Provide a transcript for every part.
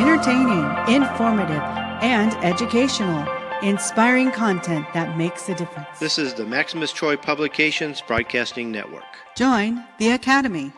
Entertaining, informative, and educational. Inspiring content that makes a difference. This is the Maximus Troy Publications Broadcasting Network. Join the Academy.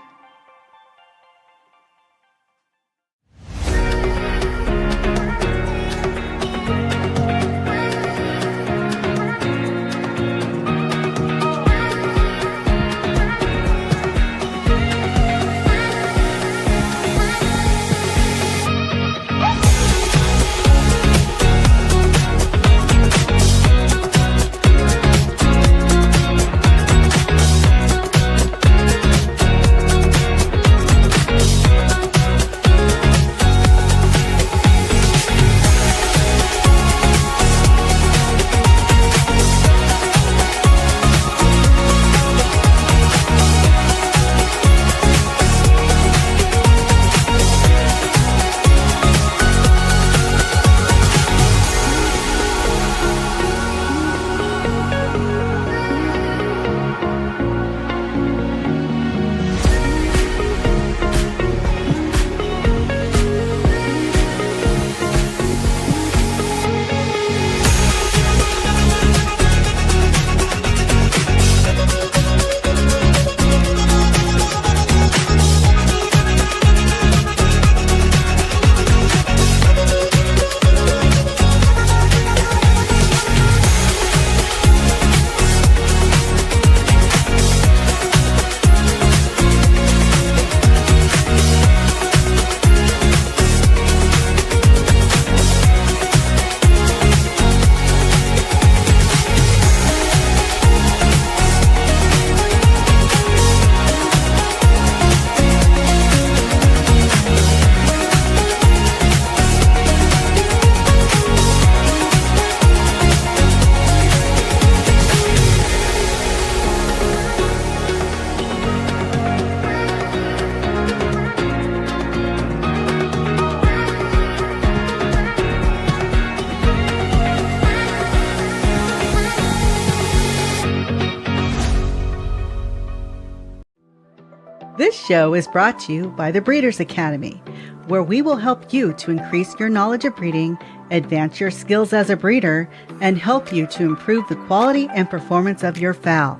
This show is brought to you by the Breeders' Academy, where we will help you to increase your knowledge of breeding, advance your skills as a breeder, and help you to improve the quality and performance of your fowl.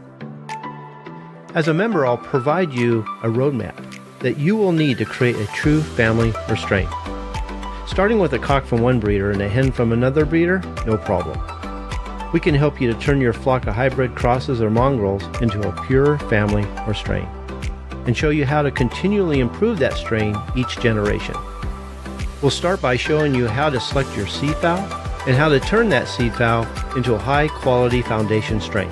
As a member, I'll provide you a roadmap that you will need to create a true family restraint. Starting with a cock from one breeder and a hen from another breeder, no problem. We can help you to turn your flock of hybrid crosses or mongrels into a pure family restraint, and show you how to continually improve that strain each generation. We'll start by showing you how to select your seed fowl and how to turn that seed fowl into a high-quality foundation strain.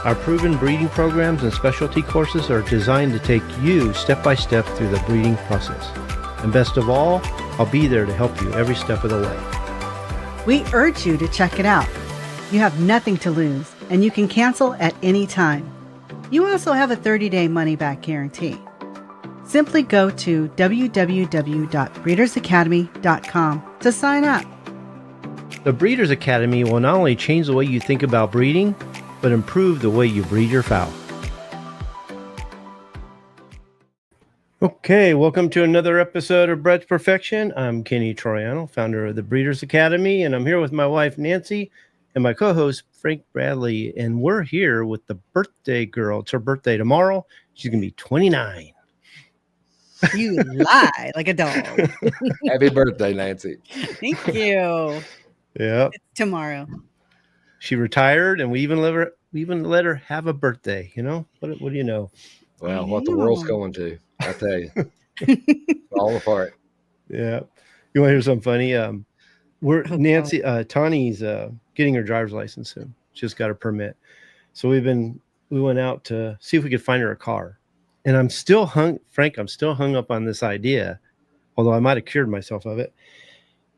Our proven breeding programs and specialty courses are designed to take you step by step through the breeding process. And best of all, I'll be there to help you every step of the way. We urge you to check it out. You have nothing to lose, and you can cancel at any time. You also have a 30-day money-back guarantee. Simply go to www.breedersacademy.com to sign up. The Breeders' Academy will not only change the way you think about breeding, but improve the way you breed your fowl. Okay, welcome to another episode of Bred's Perfection. I'm Kenny Troiano, founder of the Breeders' Academy, and I'm here with my wife, Nancy, and my co-host, Frank Bradley, and we're here with the birthday girl. It's her birthday tomorrow. She's going to be 29. You lie like a dog. Happy birthday, Nancy. Thank you. Yeah. It's tomorrow. She retired, and we even let her have a birthday. You know, what do you know? Well, what the world's going to, I tell you. It's all apart. Yeah. You want to hear something funny? Nancy, Tawny's getting her driver's license soon. Just got her permit. So we went out to see if we could find her a car. And I'm still hung up on this idea, although I might have cured myself of it,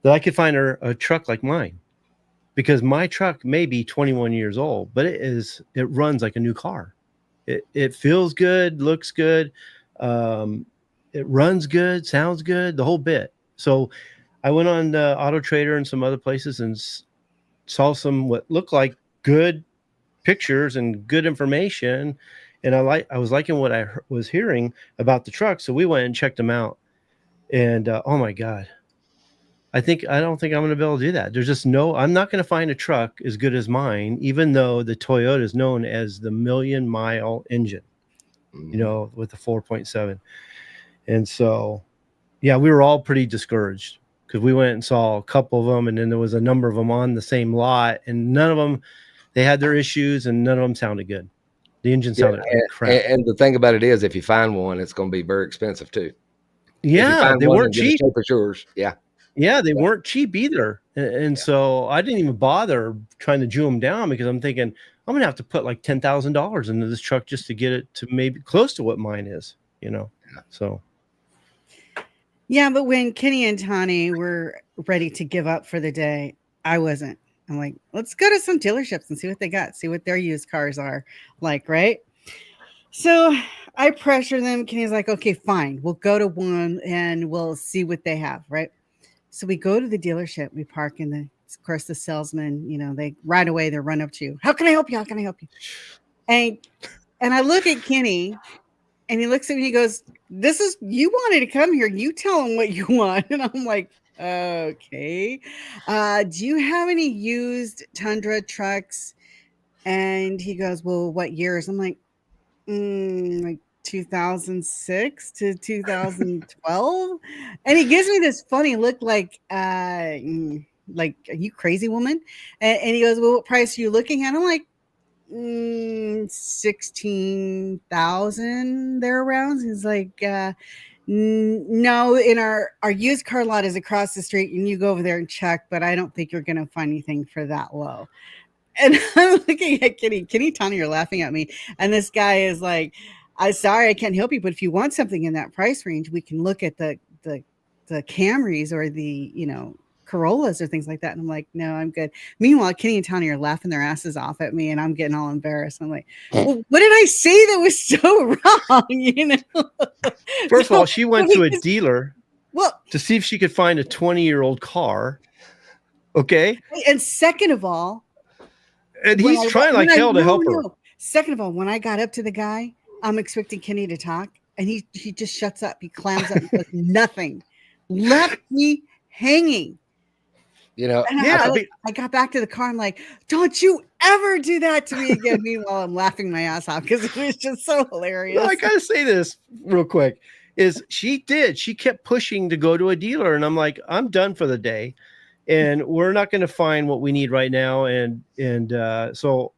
that I could find her a truck like mine. Because my truck may be 21 years old, but it runs like a new car. It feels good, looks good, it runs good, sounds good, the whole bit. So I went on Auto Trader and some other places and saw some what looked like good pictures and good information, and I was liking what I was hearing about the truck. So we went and checked them out, and oh my God, I don't think I'm going to be able to do that. There's just I'm not going to find a truck as good as mine, even though the Toyota is known as the 1,000,000-mile engine, with the 4.7. And so, yeah, we were all pretty discouraged because we went and saw a couple of them, and then there was a number of them on the same lot, and none of them, they had their issues, and none of them sounded good. The engine sounded like crap. And the thing about it is, if you find one, it's going to be very expensive too. Yeah, they weren't cheap. For yours. Yeah. Yeah, they weren't cheap either. And so I didn't even bother trying to Jew them down because I'm thinking I'm going to have to put like $10,000 into this truck just to get it to maybe close to what mine is, So. Yeah, but when Kenny and Tani were ready to give up for the day, I wasn't. I'm like, let's go to some dealerships and see what they got, see what their used cars are like, right? So I pressure them. Kenny's like, okay, fine. We'll go to one and we'll see what they have, right? So we go to the dealership. We park in of course, the salesman, they right away, they run up to you. How can I help you? How can I help you? And I look at Kenny and he looks at me and he goes, you wanted to come here. You tell him what you want. And I'm like, okay. Do you have any used Tundra trucks? And he goes, well, what years? I'm like 2006 to 2012. And he gives me this funny look like, are you crazy, woman? And he goes, well, what price are you looking at? I'm like, 16,000 thereabouts. He's like, no, in our used car lot is across the street, and you go over there and check, but I don't think you're going to find anything for that low. And I'm looking at Kenny, Tony, you're laughing at me. And this guy is like, I'm sorry, I can't help you, but if you want something in that price range, we can look at the Camrys or the, Corollas or things like that. And I'm like, no, I'm good. Meanwhile, Kenny and Tony are laughing their asses off at me, and I'm getting all embarrassed. I'm like, well, what did I say that was so wrong? First of all, she went to a dealer to see if she could find a 20-year-old car. Okay. And second of all, and he's trying like hell to help her. Second of all, when I got up to the guy, I'm expecting Kenny to talk, and he just shuts up. He clams up with nothing. Left me hanging. I got back to the car. I'm like, don't you ever do that to me again. Meanwhile, I'm laughing my ass off because it was just so hilarious. Well, I got to say this real quick. She kept pushing to go to a dealer, and I'm like, I'm done for the day. And we're not going to find what we need right now. So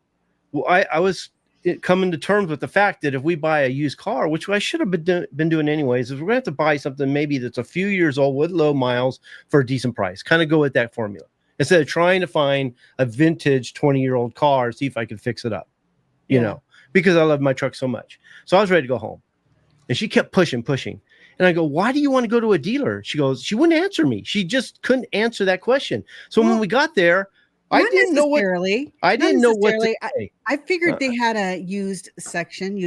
I was coming to terms with the fact that if we buy a used car, which I should have been doing anyways, is we're going to have to buy something maybe that's a few years old with low miles for a decent price. Kind of go with that formula instead of trying to find a vintage 20-year-old car, see if I can fix it up, because I love my truck so much. So I was ready to go home, and she kept pushing. And I go, why do you want to go to a dealer? She goes, she wouldn't answer me. She just couldn't answer that question. So when we got there, I didn't know what to say. I figured they had a used car section,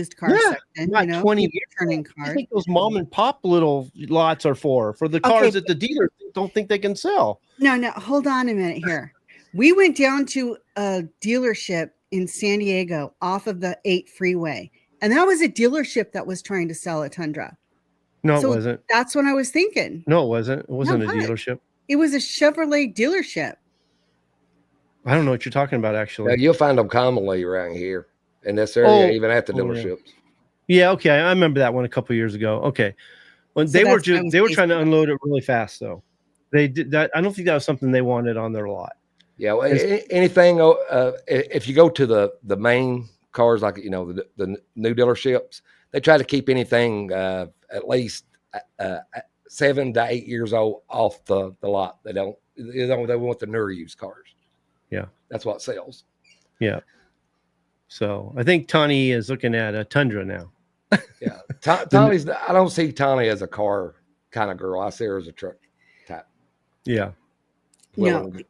not 20 years turning cars. I think those mom and pop little lots are for the cars that the dealers don't think they can sell. No, hold on a minute here. We went down to a dealership in San Diego off of the 8 freeway, and that was a dealership that was trying to sell a Tundra. No, it wasn't. That's what I was thinking. No, it wasn't. It wasn't a dealership. It was a Chevrolet dealership. I don't know what you're talking about, actually. You'll find them commonly around here in this area, even at the dealerships. Yeah, okay. I remember that one a couple of years ago. Okay. When they were trying to unload it really fast, though. They did that. I don't think that was something they wanted on their lot. Yeah, well, anything. If you go to the main cars, like the new dealerships, they try to keep anything at least 7 to 8 years old off the lot. They want the newer used cars. Yeah, that's what sells. Yeah. So I think Tani is looking at a Tundra now. Yeah, Tani's. I don't see Tani as a car kind of girl. I see her as a truck type. Yeah.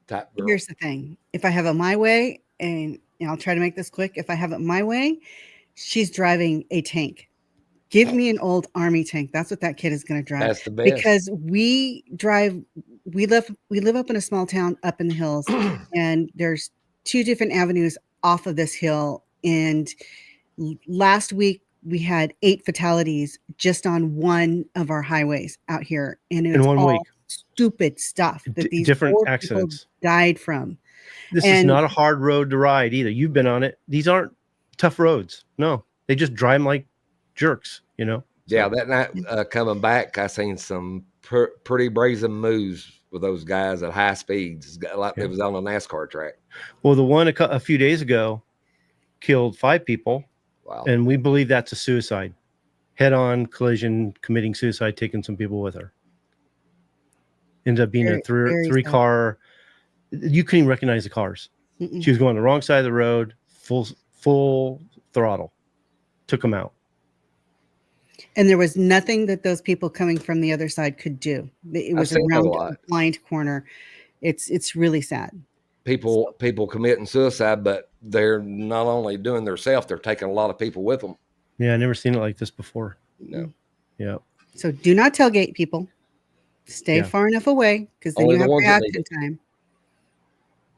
Type girl. Here's the thing: if I have it my way, and I'll try to make this quick. If I have it my way, she's driving a tank. Give me an old army tank. That's what that kid is going to drive. That's the best. Because we live up in a small town up in the hills, and there's 2 different avenues off of this hill. And last week we had 8 fatalities just on one of our highways out here. And it's in 1 week. stupid stuff that these different poor people accidents. died from. This is not a hard road to ride either. You've been on it. These aren't tough roads. No, they just drive them like jerks, you know? Yeah, that night coming back, I seen some pretty brazen moves with those guys at high speeds, like it was on a NASCAR track. Well, the one a few days ago killed 5 people. Wow. And we believe that's a suicide. Head-on collision, committing suicide, taking some people with her. Ended up being a three car. You couldn't even recognize the cars. Mm-mm. She was going the wrong side of the road, full throttle. Took them out. And there was nothing that those people coming from the other side could do. It was around a blind corner. It's really sad. People committing suicide, but they're not only doing themselves, they're taking a lot of people with them. Yeah, I never seen it like this before. No. Yeah. So do not tailgate, people. Stay far enough away, because then you have reaction time.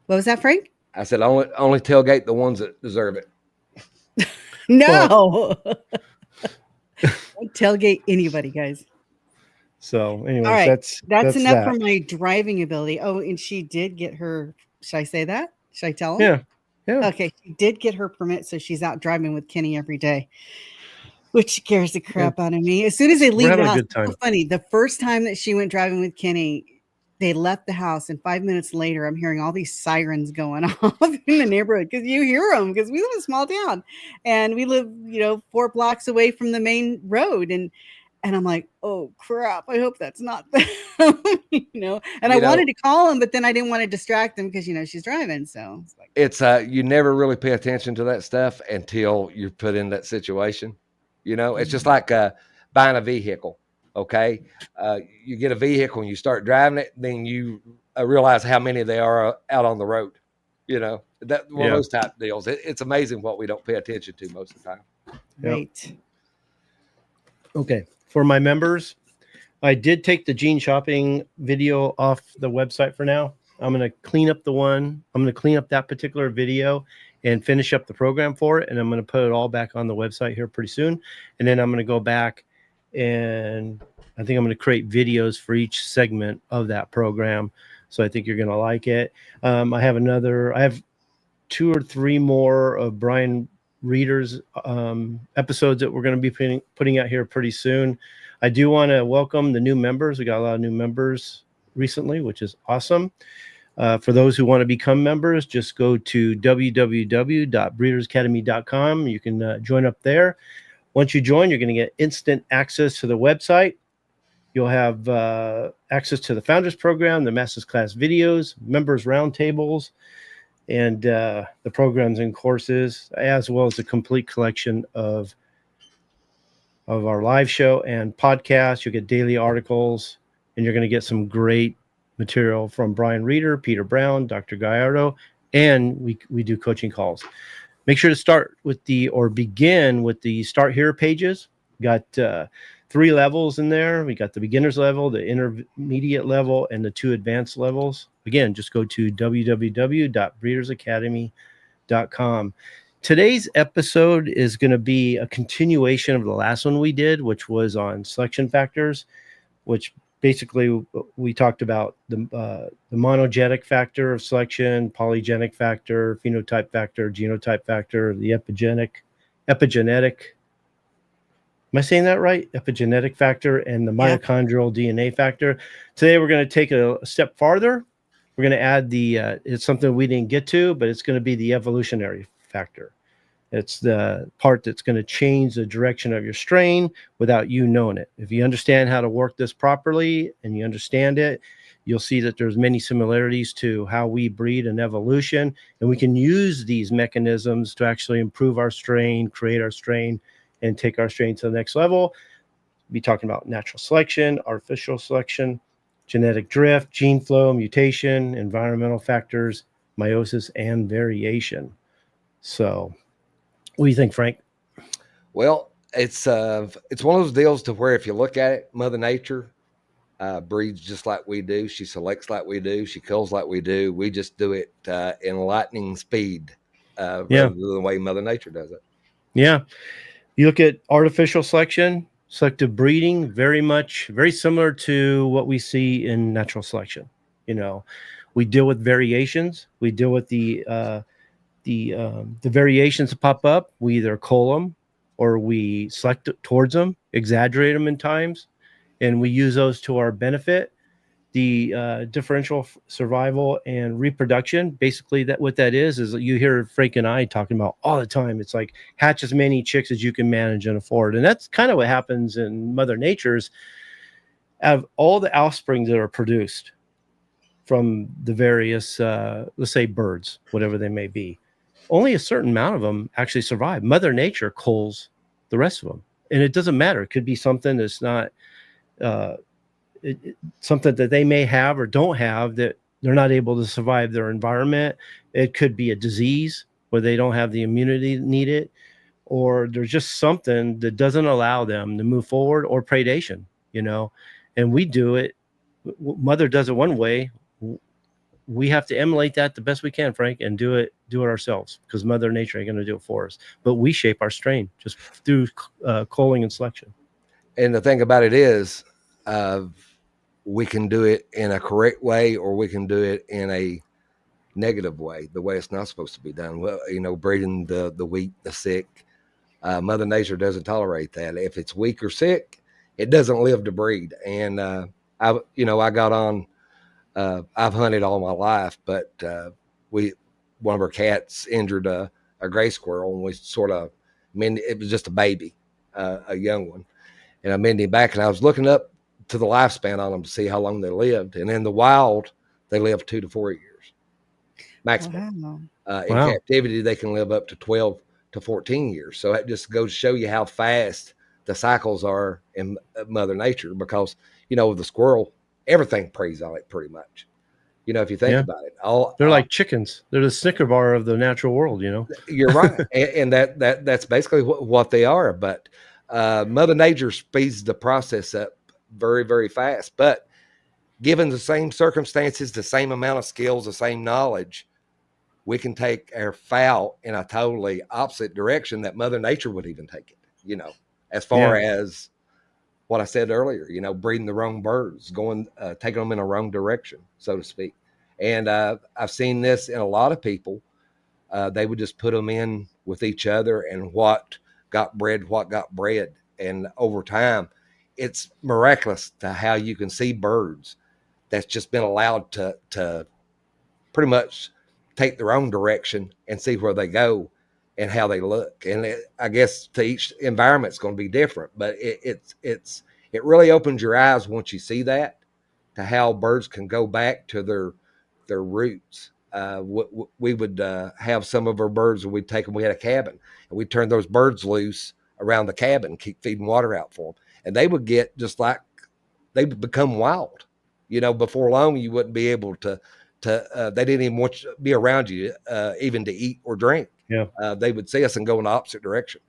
What was that, Frank? I said only tailgate the ones that deserve it. No. Don't tailgate anybody, guys. So anyways, all right. That's enough that. for my driving ability. Oh, and she did get her, should I say that? Should I tell him? Yeah. Okay, she did get her permit, so she's out driving with Kenny every day, which scares the crap out of me. As soon as they leave the house, it's so funny. The first time that she went driving with Kenny, they left the house, and 5 minutes later, I'm hearing all these sirens going off in the neighborhood, because you hear them, because we live in a small town, and we live, 4 blocks away from the main road, and I'm like, oh crap, I hope that's not them. And I wanted to call him, but then I didn't want to distract him, because she's driving. So it's you never really pay attention to that stuff until you're put in that situation. It's just like buying a vehicle. Okay, you get a vehicle and you start driving it, then you realize how many there are out on the road. That one of those type deals. It's amazing what we don't pay attention to most of the time. Right. Okay, for my members, I did take the Gene shopping video off the website for now. I'm going to clean up that particular video and finish up the program for it, and I'm going to put it all back on the website here pretty soon. And then I'm going to go back, and I think I'm going to create videos for each segment of that program. So I think you're going to like it. I have 2 or 3 more of Brian Reader's episodes that we're going to be putting out here pretty soon. I do want to welcome the new members. We got a lot of new members recently, which is awesome. For those who want to become members, just go to www.breedersacademy.com. You can join up there. Once you join, you're going to get instant access to the website. You'll have access to the Founders Program, the Masters Class videos, members roundtables, and the programs and courses, as well as a complete collection of our live show and podcast. You'll get daily articles, and you're going to get some great material from Brian Reader, Peter Brown, Dr. Gallardo, and we do coaching calls. Make sure to begin with the Start Here pages. We got 3 levels in there. We got the beginner's level, the intermediate level, and the 2 advanced levels. Again, just go to www.breedersacademy.com. Today's episode is going to be a continuation of the last one we did, which was on selection factors, which basically we talked about the monogenic factor of selection, polygenic factor, phenotype factor, genotype factor, the epigenetic. Am I saying that right? Epigenetic factor and the mitochondrial DNA factor. Today, we're going to take it a step farther. We're going to add it's something we didn't get to, but it's going to be the evolutionary factor. It's the part that's going to change the direction of your strain without you knowing it. If you understand how to work this properly and you understand it, you'll see that there's many similarities to how we breed in evolution, and we can use these mechanisms to actually improve our strain, create our strain, and take our strain to the next level. We'll be talking about natural selection, artificial selection, genetic drift, gene flow, mutation, environmental factors, meiosis, and variation. So what do you think, Frank? Well, it's one of those deals to where if you look at it, Mother Nature breeds just like we do. She selects like we do. She kills like we do. We just do it in lightning speed rather than the way Mother Nature does it. Yeah. You look at artificial selection, Selective breeding, very similar to what we see in natural selection. You know, we deal with variations. We deal with the variations that pop up. We either cull them or we select towards them, exaggerate them in times, and we use those to our benefit. The differential survival and reproduction, basically, that what that is you hear Frank and I talking about all the time. It's like hatch as many chicks as you can manage and afford, and that's kind of what happens in Mother Nature's. Of all the offsprings that are produced from the various, let's say, birds, whatever they may be, only a certain amount of them actually survive. Mother Nature culls the rest of them, and it doesn't matter. It could be something that's not uh, something that they may have or don't have, that they're not able to survive their environment. It could be a disease where they don't have the immunity needed, or there's just something that doesn't allow them to move forward, or predation, you know. And we do it. Mother does it one way. We have to emulate that the best we can, Frank, and do it ourselves, because Mother Nature ain't going to do it for us. But we shape our strain just through culling and selection. And the thing about it is, we can do it in a correct way, or we can do it in a negative way, the way it's not supposed to be done. Well, you know, breeding the weak, the sick. Mother Nature doesn't tolerate that. If it's weak or sick, it doesn't live to breed. And I got on. I've hunted all my life, but one of our cats injured a gray squirrel, and we it was just a baby, a young one, and I mended him back, and I was looking up to the lifespan on them to see how long they lived, and in the wild, they live 2 to 4 years maximum. Wow. In captivity, they can live up to 12 to 14 years. So that just goes to show you how fast the cycles are in Mother Nature, because, you know, the squirrel, everything preys on it pretty much. You know, if you think about it, they're like chickens. They're the Snicker bar of the natural world, you know. You're right. and that's basically what they are. But Mother Nature speeds the process up very, very fast. But given the same circumstances, the same amount of skills, the same knowledge, we can take our fowl in a totally opposite direction that Mother Nature would even take it, you know, as far as what I said earlier, you know, breeding the wrong birds, taking them in a wrong direction, so to speak. And I've seen this in a lot of people. They would just put them in with each other, and what got bred. And over time, it's miraculous to how you can see birds that's just been allowed to pretty much take their own direction and see where they go and how they look. And I guess to each environment, it's going to be different, but it really opens your eyes once you see that, to how birds can go back to their roots. We would have some of our birds, and we'd take them. We had a cabin, and we'd turn those birds loose around the cabin, keep feeding water out for them, and they would get they would become wild. You know, before long, you wouldn't be able to. They didn't even want to be around you, even to eat or drink. Yeah, they would see us and go in the opposite direction.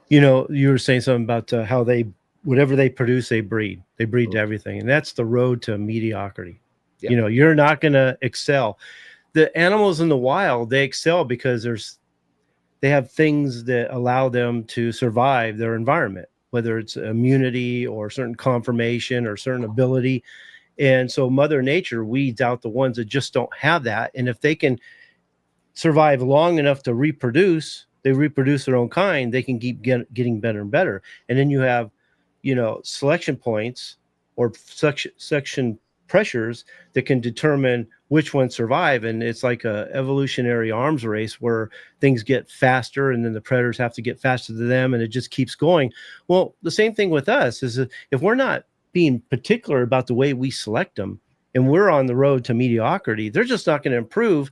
You know, you were saying something about how whatever they produce, they breed to everything, and that's the road to mediocrity. Yep. You know, you're not going to excel. The animals in the wild, they excel because they have things that allow them to survive their environment, whether it's immunity or certain conformation or certain ability. And so Mother Nature weeds out the ones that just don't have that. And if they can survive long enough to reproduce, they reproduce their own kind, they can keep getting better and better. And then you have, you know, selection points or section pressures that can determine which ones survive. And it's like a evolutionary arms race where things get faster, and then the predators have to get faster than them, and it just keeps going. Well, the same thing with us is if we're not being particular about the way we select them, and we're on the road to mediocrity, they're just not going to improve.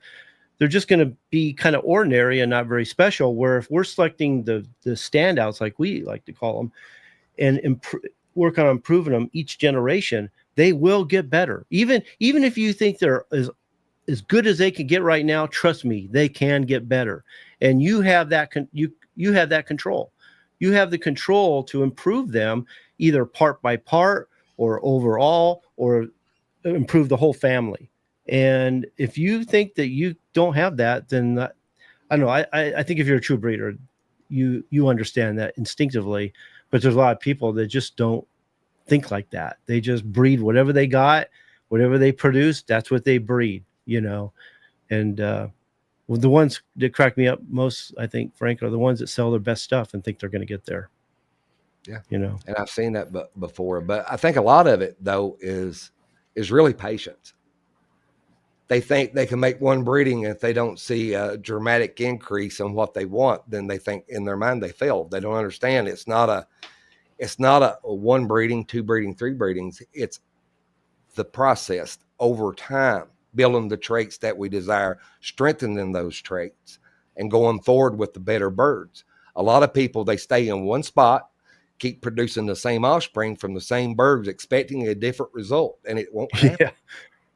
They're just going to be kind of ordinary and not very special. Where if we're selecting the standouts, like we like to call them, and work on improving them each generation, they will get better. Even if you think they're as good as they can get right now, trust me, they can get better. And you have that you have that control. You have the control to improve them, either part by part or overall, or improve the whole family. And if you think that you don't have that, then I don't know. I think if you're a true breeder, you understand that instinctively. But there's a lot of people that just don't think like that. They just breed whatever they got, whatever they produce, that's what they breed, And well, the ones that crack me up most, I think, Frank, are the ones that sell their best stuff and think they're going to get there. Yeah. And I've seen that before, but I think a lot of it though is really patience. They think they can make one breeding, and if they don't see a dramatic increase on what they want, then they think in their mind they failed. They don't understand it's not a one breeding, two breeding, three breedings. It's the process over time, building the traits that we desire, strengthening those traits, and going forward with the better birds. A lot of people, they stay in one spot, keep producing the same offspring from the same birds, expecting a different result, and it won't happen. yeah,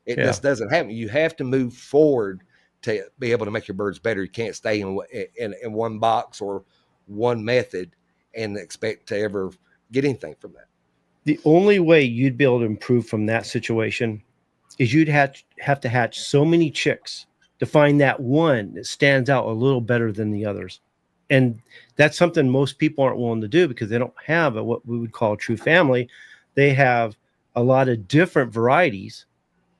It just doesn't happen. You have to move forward to be able to make your birds better. You can't stay in one box or one method and expect to ever get anything from that. the only way you'd be able to improve from that situation is you'd have to hatch so many chicks to find that one that stands out a little better than the others. And that's something most people aren't willing to do because they don't have what we would call a true family. They have a lot of different varieties,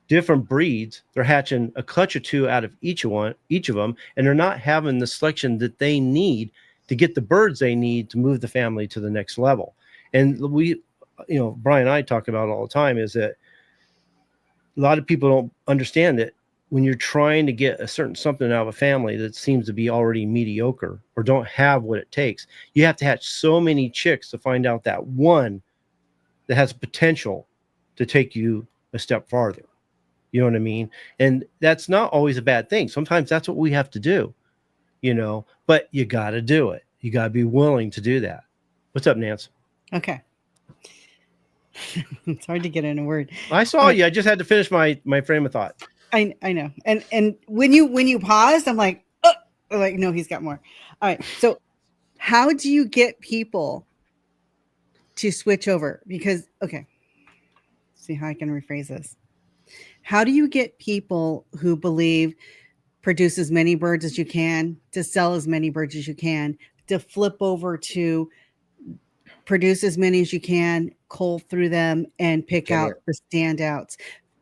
different breeds. They're hatching a clutch or two out of each of them, and they're not having the selection that they need to get the birds they need to move the family to the next level. And Brian and I talk about it all the time, is that a lot of people don't understand that when you're trying to get a certain something out of a family that seems to be already mediocre or don't have what it takes, you have to hatch so many chicks to find out that one that has potential to take you a step farther. You know what I mean? And that's not always a bad thing. Sometimes that's what we have to do, but you got to do it. You got to be willing to do that. What's up, Nance? Okay. It's hard to get in a word. I saw you. I just had to finish my frame of thought. I know. And when you paused, I'm like, oh, no, he's got more. All right. So how do you get people to switch over? Because, okay, see how I can rephrase this. How do you get people who believe produce as many birds as you can, to sell as many birds as you can, to flip over to produce as many as you can, cull through them, and pick out the standouts?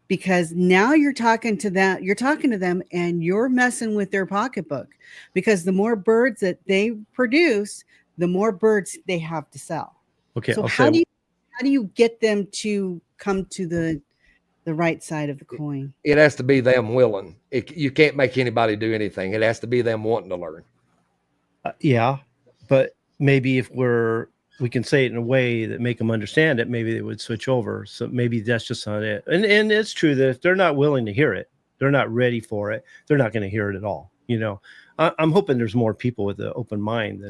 Because now you're talking to them and you're messing with their pocketbook, because the more birds that they produce, the more birds they have to sell. Okay. So how do you get them to come to the right side of the coin? It has to be them willing. You can't make anybody do anything. It has to be them wanting to learn. Yeah, but maybe if we can say it in a way that make them understand it, maybe they would switch over. So maybe that's just not it. And it's true that if they're not willing to hear it, they're not ready for it, they're not going to hear it at all. I'm hoping there's more people with an open mind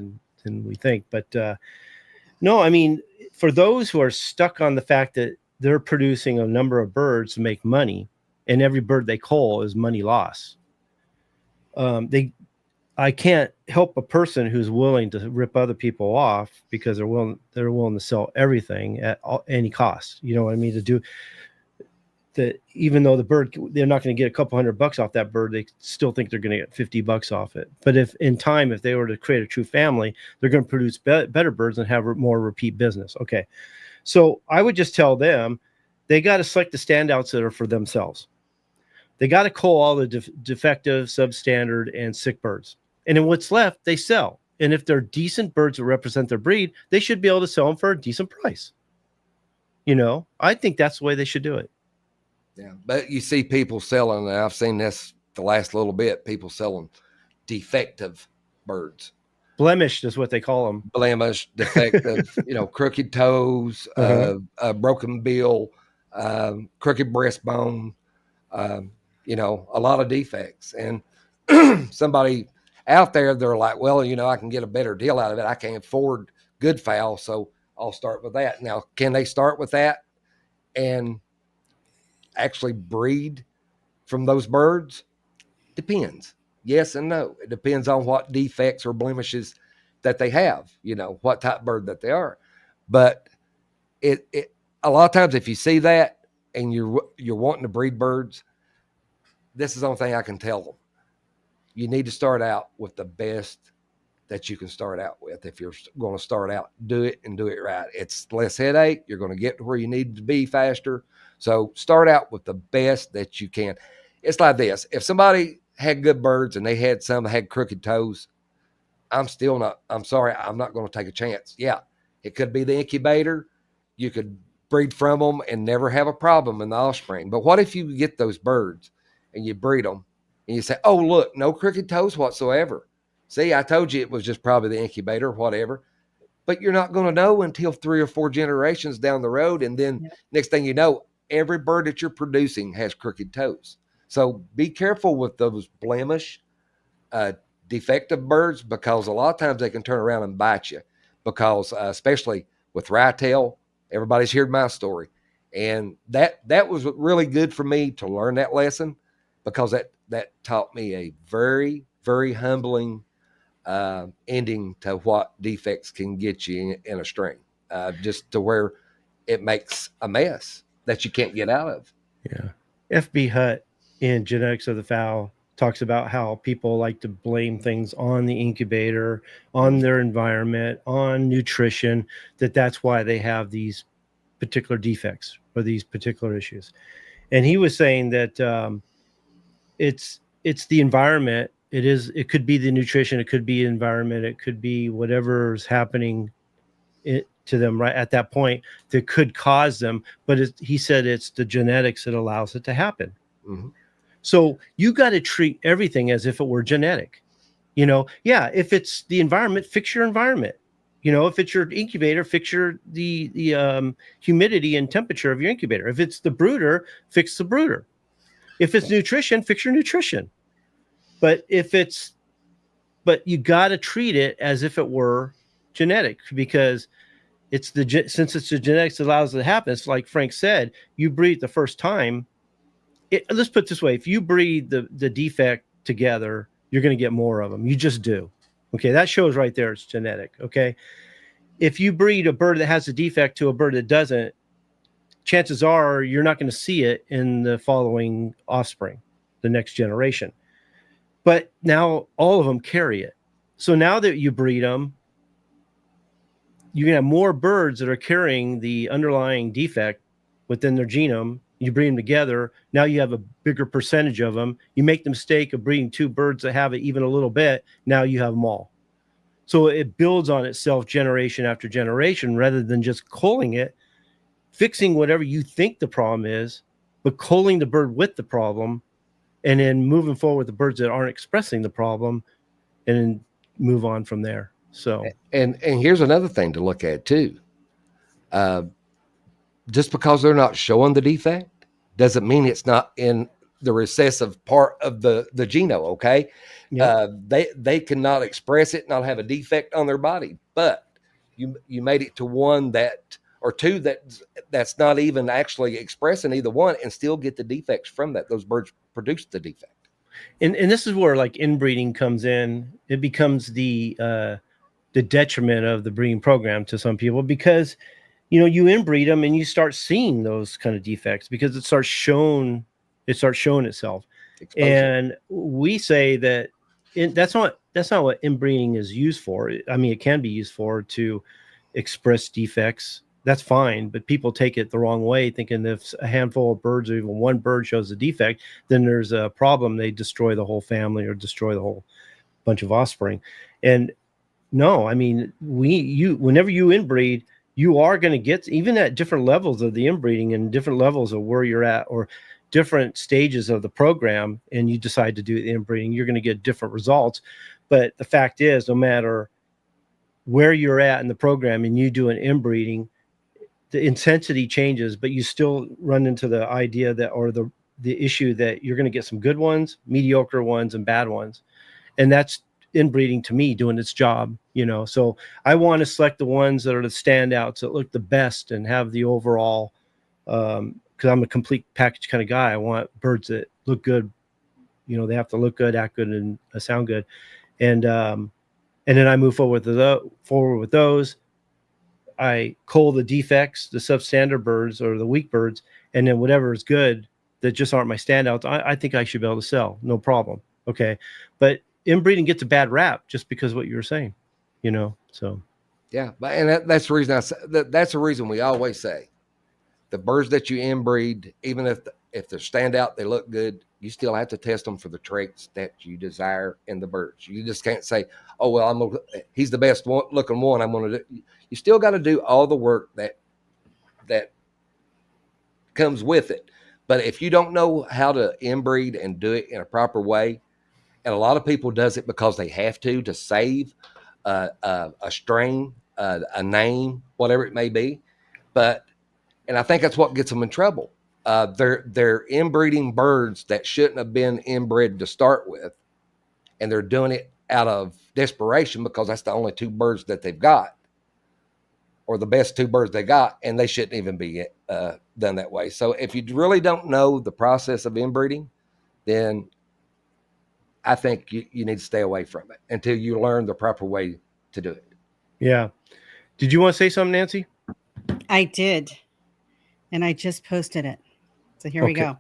than we think. But no, I mean, for those who are stuck on the fact that they're producing a number of birds to make money, and every bird they cull is money loss. I can't help a person who's willing to rip other people off because they're willing to sell everything at any cost. You know what I mean? To do that, even though the bird, they're not going to get a couple $100 off that bird, they still think they're going to get $50 off it. But if they were to create a true family, they're going to produce better birds and have more repeat business. Okay. So I would just tell them they got to select the standouts that are for themselves. They got to cull all the defective, substandard, and sick birds. And then what's left, they sell. And if they're decent birds that represent their breed, they should be able to sell them for a decent price. I think that's the way they should do it. Yeah. But you see people selling, and I've seen this the last little bit, people selling defective birds. Blemished is what they call them. Blemished, defective, crooked toes, broken bill, crooked breastbone, a lot of defects. And somebody out there, they're like, well, I can get a better deal out of it. I can't afford good fowl, so I'll start with that. Now, can they start with that and actually breed from those birds? Depends. Yes and no. It depends on what defects or blemishes that they have, what type of bird that they are. But it a lot of times, if you see that and you're wanting to breed birds, this is the only thing I can tell them. You need to start out with the best that you can start out with. If you're going to start out, do it and do it right. It's less headache. You're going to get to where you need to be faster. So start out with the best that you can. It's like this. If somebody had good birds and they had some that had crooked toes, I'm sorry, I'm not going to take a chance. Yeah, it could be the incubator. You could breed from them and never have a problem in the offspring. But what if you get those birds and you breed them and you say, oh, look, no crooked toes whatsoever. See, I told you it was just probably the incubator or whatever. But you're not going to know until 3 or 4 generations down the road. And then next thing you know, every bird that you're producing has crooked toes. So be careful with those blemish, defective birds, because a lot of times they can turn around and bite you, because especially with rye-tail, everybody's heard my story. And that was really good for me to learn that lesson, because that taught me a very, very humbling ending to what defects can get you in a string, just to where it makes a mess that you can't get out of. Yeah. F.B. Hutt in Genetics of the Fowl talks about how people like to blame things on the incubator, on their environment, on nutrition, that's why they have these particular defects or these particular issues. And he was saying that it's the environment. It could be the nutrition, it could be environment, it could be whatever's happening to them right at that point that could cause them. But he said it's the genetics that allows it to happen. Mm-hmm. So you got to treat everything as if it were genetic. If it's the environment, fix your environment. If it's your incubator, fix the humidity and temperature of your incubator. If it's the brooder, fix the brooder. If it's nutrition, fix your nutrition. But you got to treat it as if it were genetic, because since it's the genetics that allows it to happen. It's like Frank said, you breed the first time. Let's put it this way: if you breed the defect together, you're going to get more of them. You just do. Okay, that shows right there it's genetic. Okay, if you breed a bird that has a defect to a bird that doesn't, chances are you're not going to see it in the following offspring, the next generation. But now all of them carry it. So now that you breed them, you can have more birds that are carrying the underlying defect within their genome. You breed them together. Now you have a bigger percentage of them. You make the mistake of breeding 2 birds that have it even a little bit. Now you have them all. So it builds on itself generation after generation, rather than just culling it, fixing whatever you think the problem is, but culling the bird with the problem, and then moving forward with the birds that aren't expressing the problem, and then move on from there. So, and here's another thing to look at too. Just because they're not showing the defect doesn't mean it's not in the recessive part of the genome. Okay. Yep. They cannot express it, not have a defect on their body, but you made it to 1 or 2 that's not even actually expressing either one, and still get the defects from that. Those birds produce the defect. And this is where like inbreeding comes in. It becomes the detriment of the breeding program to some people, because you inbreed them and you start seeing those kind of defects because it starts showing itself. Exposure. And we say that that's not what inbreeding is used for. I mean, it can be used for to express defects. That's fine, but people take it the wrong way, thinking if a handful of birds or even 1 bird shows a defect, then there's a problem. They destroy the whole family or destroy the whole bunch of offspring. And no, I mean, whenever you inbreed, you are going to get, even at different levels of the inbreeding and different levels of where you're at, or different stages of the program, and you decide to do the inbreeding, you're going to get different results. But the fact is, no matter where you're at in the program and you do an inbreeding, the intensity changes, but you still run into the idea that, or the issue that you're going to get some good ones, mediocre ones, and bad ones. And that's inbreeding to me doing its job, so I want to select the ones that are the standouts, that look the best and have the overall, because I'm a complete package kind of guy. I want birds that look good. They have to look good, act good, and sound good. And then I move forward with those. I cull the defects, the substandard birds or the weak birds, and then whatever is good that just aren't my standouts, I think I should be able to sell, no problem. Okay, but inbreeding gets a bad rap just because of what you were saying. So Yeah, but and that's the reason that's the reason we always say the birds that you inbreed, even if they're standout, they look good, you still have to test them for the traits that you desire in the birds. You just can't say, oh well, he's the best looking one. I'm going to do. You still got to do all the work that comes with it. But if you don't know how to inbreed and do it in a proper way, and a lot of people does it because they have to save a strain, a name, whatever it may be, and I think that's what gets them in trouble. They're inbreeding birds that shouldn't have been inbred to start with, and they're doing it out of desperation because that's the only two birds that they've got, or the best two birds they got, and they shouldn't even be done that way. So if you really don't know the process of inbreeding, then I think you need to stay away from it until you learn the proper way to do it. Yeah. Did you want to say something, Nancy? I did. And I just posted it. So here we go.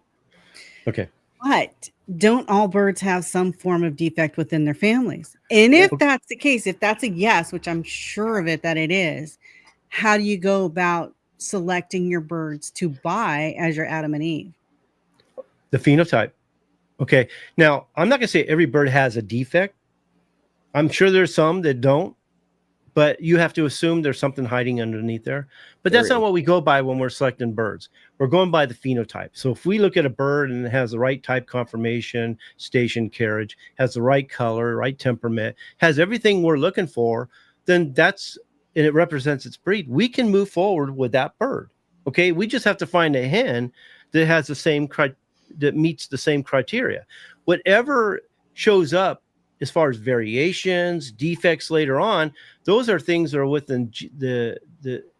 Okay. But don't all birds have some form of defect within their families? And if that's the case, if that's a yes, which I'm sure of it that it is, how do you go about selecting your birds to buy as your Adam and Eve? The phenotype. Okay. Now, I'm not going to say every bird has a defect. I'm sure there's some that don't, but you have to assume there's something hiding underneath there. But that's not what we go by when we're selecting birds. We're going by the phenotype. So if we look at a bird and it has the right type conformation, station, carriage, has the right color, right temperament, has everything we're looking for, then and it represents its breed. We can move forward with that bird. Okay. We just have to find a hen that has that meets the same criteria. Whatever shows up as far as variations, defects later on, those are things that are within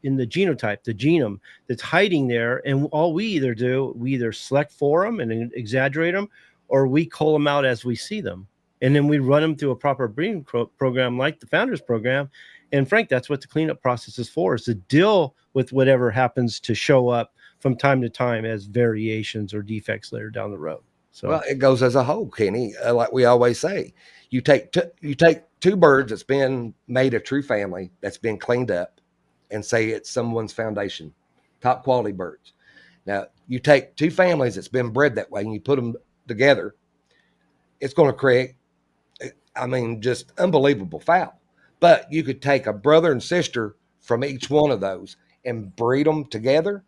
in the genotype, the genome that's hiding there. And all we either select for them and exaggerate them, or we cull them out as we see them. And then we run them through a proper breeding program like the Founders Program. And Frank, that's what the cleanup process is for, is to deal with whatever happens to show up from time to time as variations or defects later down the road. So, well, it goes as a whole, Kenny. Like we always say, you take two birds that's been made a true family, that's been cleaned up, and say it's someone's foundation, top quality birds. Now, you take two families that's been bred that way, and you put them together, it's going to create, just unbelievable fowl. But you could take a brother and sister from each one of those and breed them together,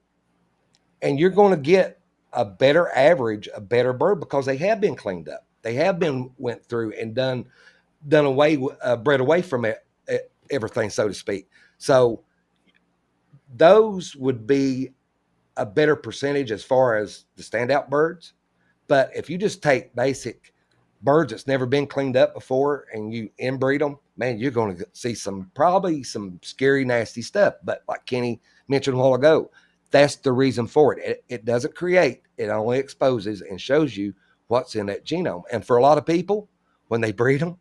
and you're going to get a better average, a better bird, because they have been cleaned up. They have been went through and done away, bred away from everything, so to speak. So those would be a better percentage as far as the standout birds. But if you just take basic birds that's never been cleaned up before and you inbreed them, man, you're going to see probably some scary, nasty stuff. But like Kenny mentioned a while ago, that's the reason for it. It doesn't create, it only exposes and shows you what's in that genome. And for a lot of people, when they breed them,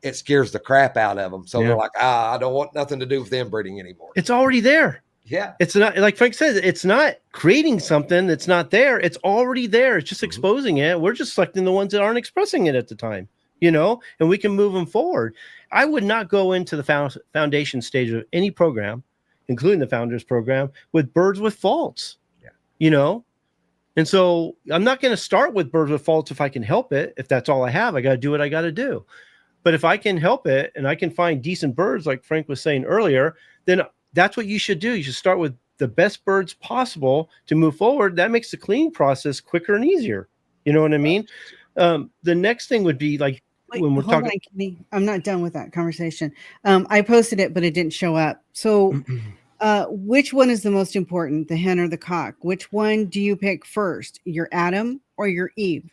it scares the crap out of them. So they're like, I don't want nothing to do with inbreeding anymore. It's already there. Yeah. It's not, like Frank said, it's not creating something that's not there. It's already there. It's just exposing it. We're just selecting the ones that aren't expressing it at the time, and we can move them forward. I would not go into the foundation stage of any program, including the Founders Program, with birds with faults, And so I'm not going to start with birds with faults if I can help it. If that's all I have, I got to do what I got to do. But if I can help it and I can find decent birds, like Frank was saying earlier, then that's what you should do. You should start with the best birds possible to move forward. That makes the cleaning process quicker and easier. You know what I mean? The next thing would be like, when we're talking. I'm not done with that conversation. I posted it, but it didn't show up. So which one is the most important, the hen or the cock? Which one do you pick first, your Adam or your Eve?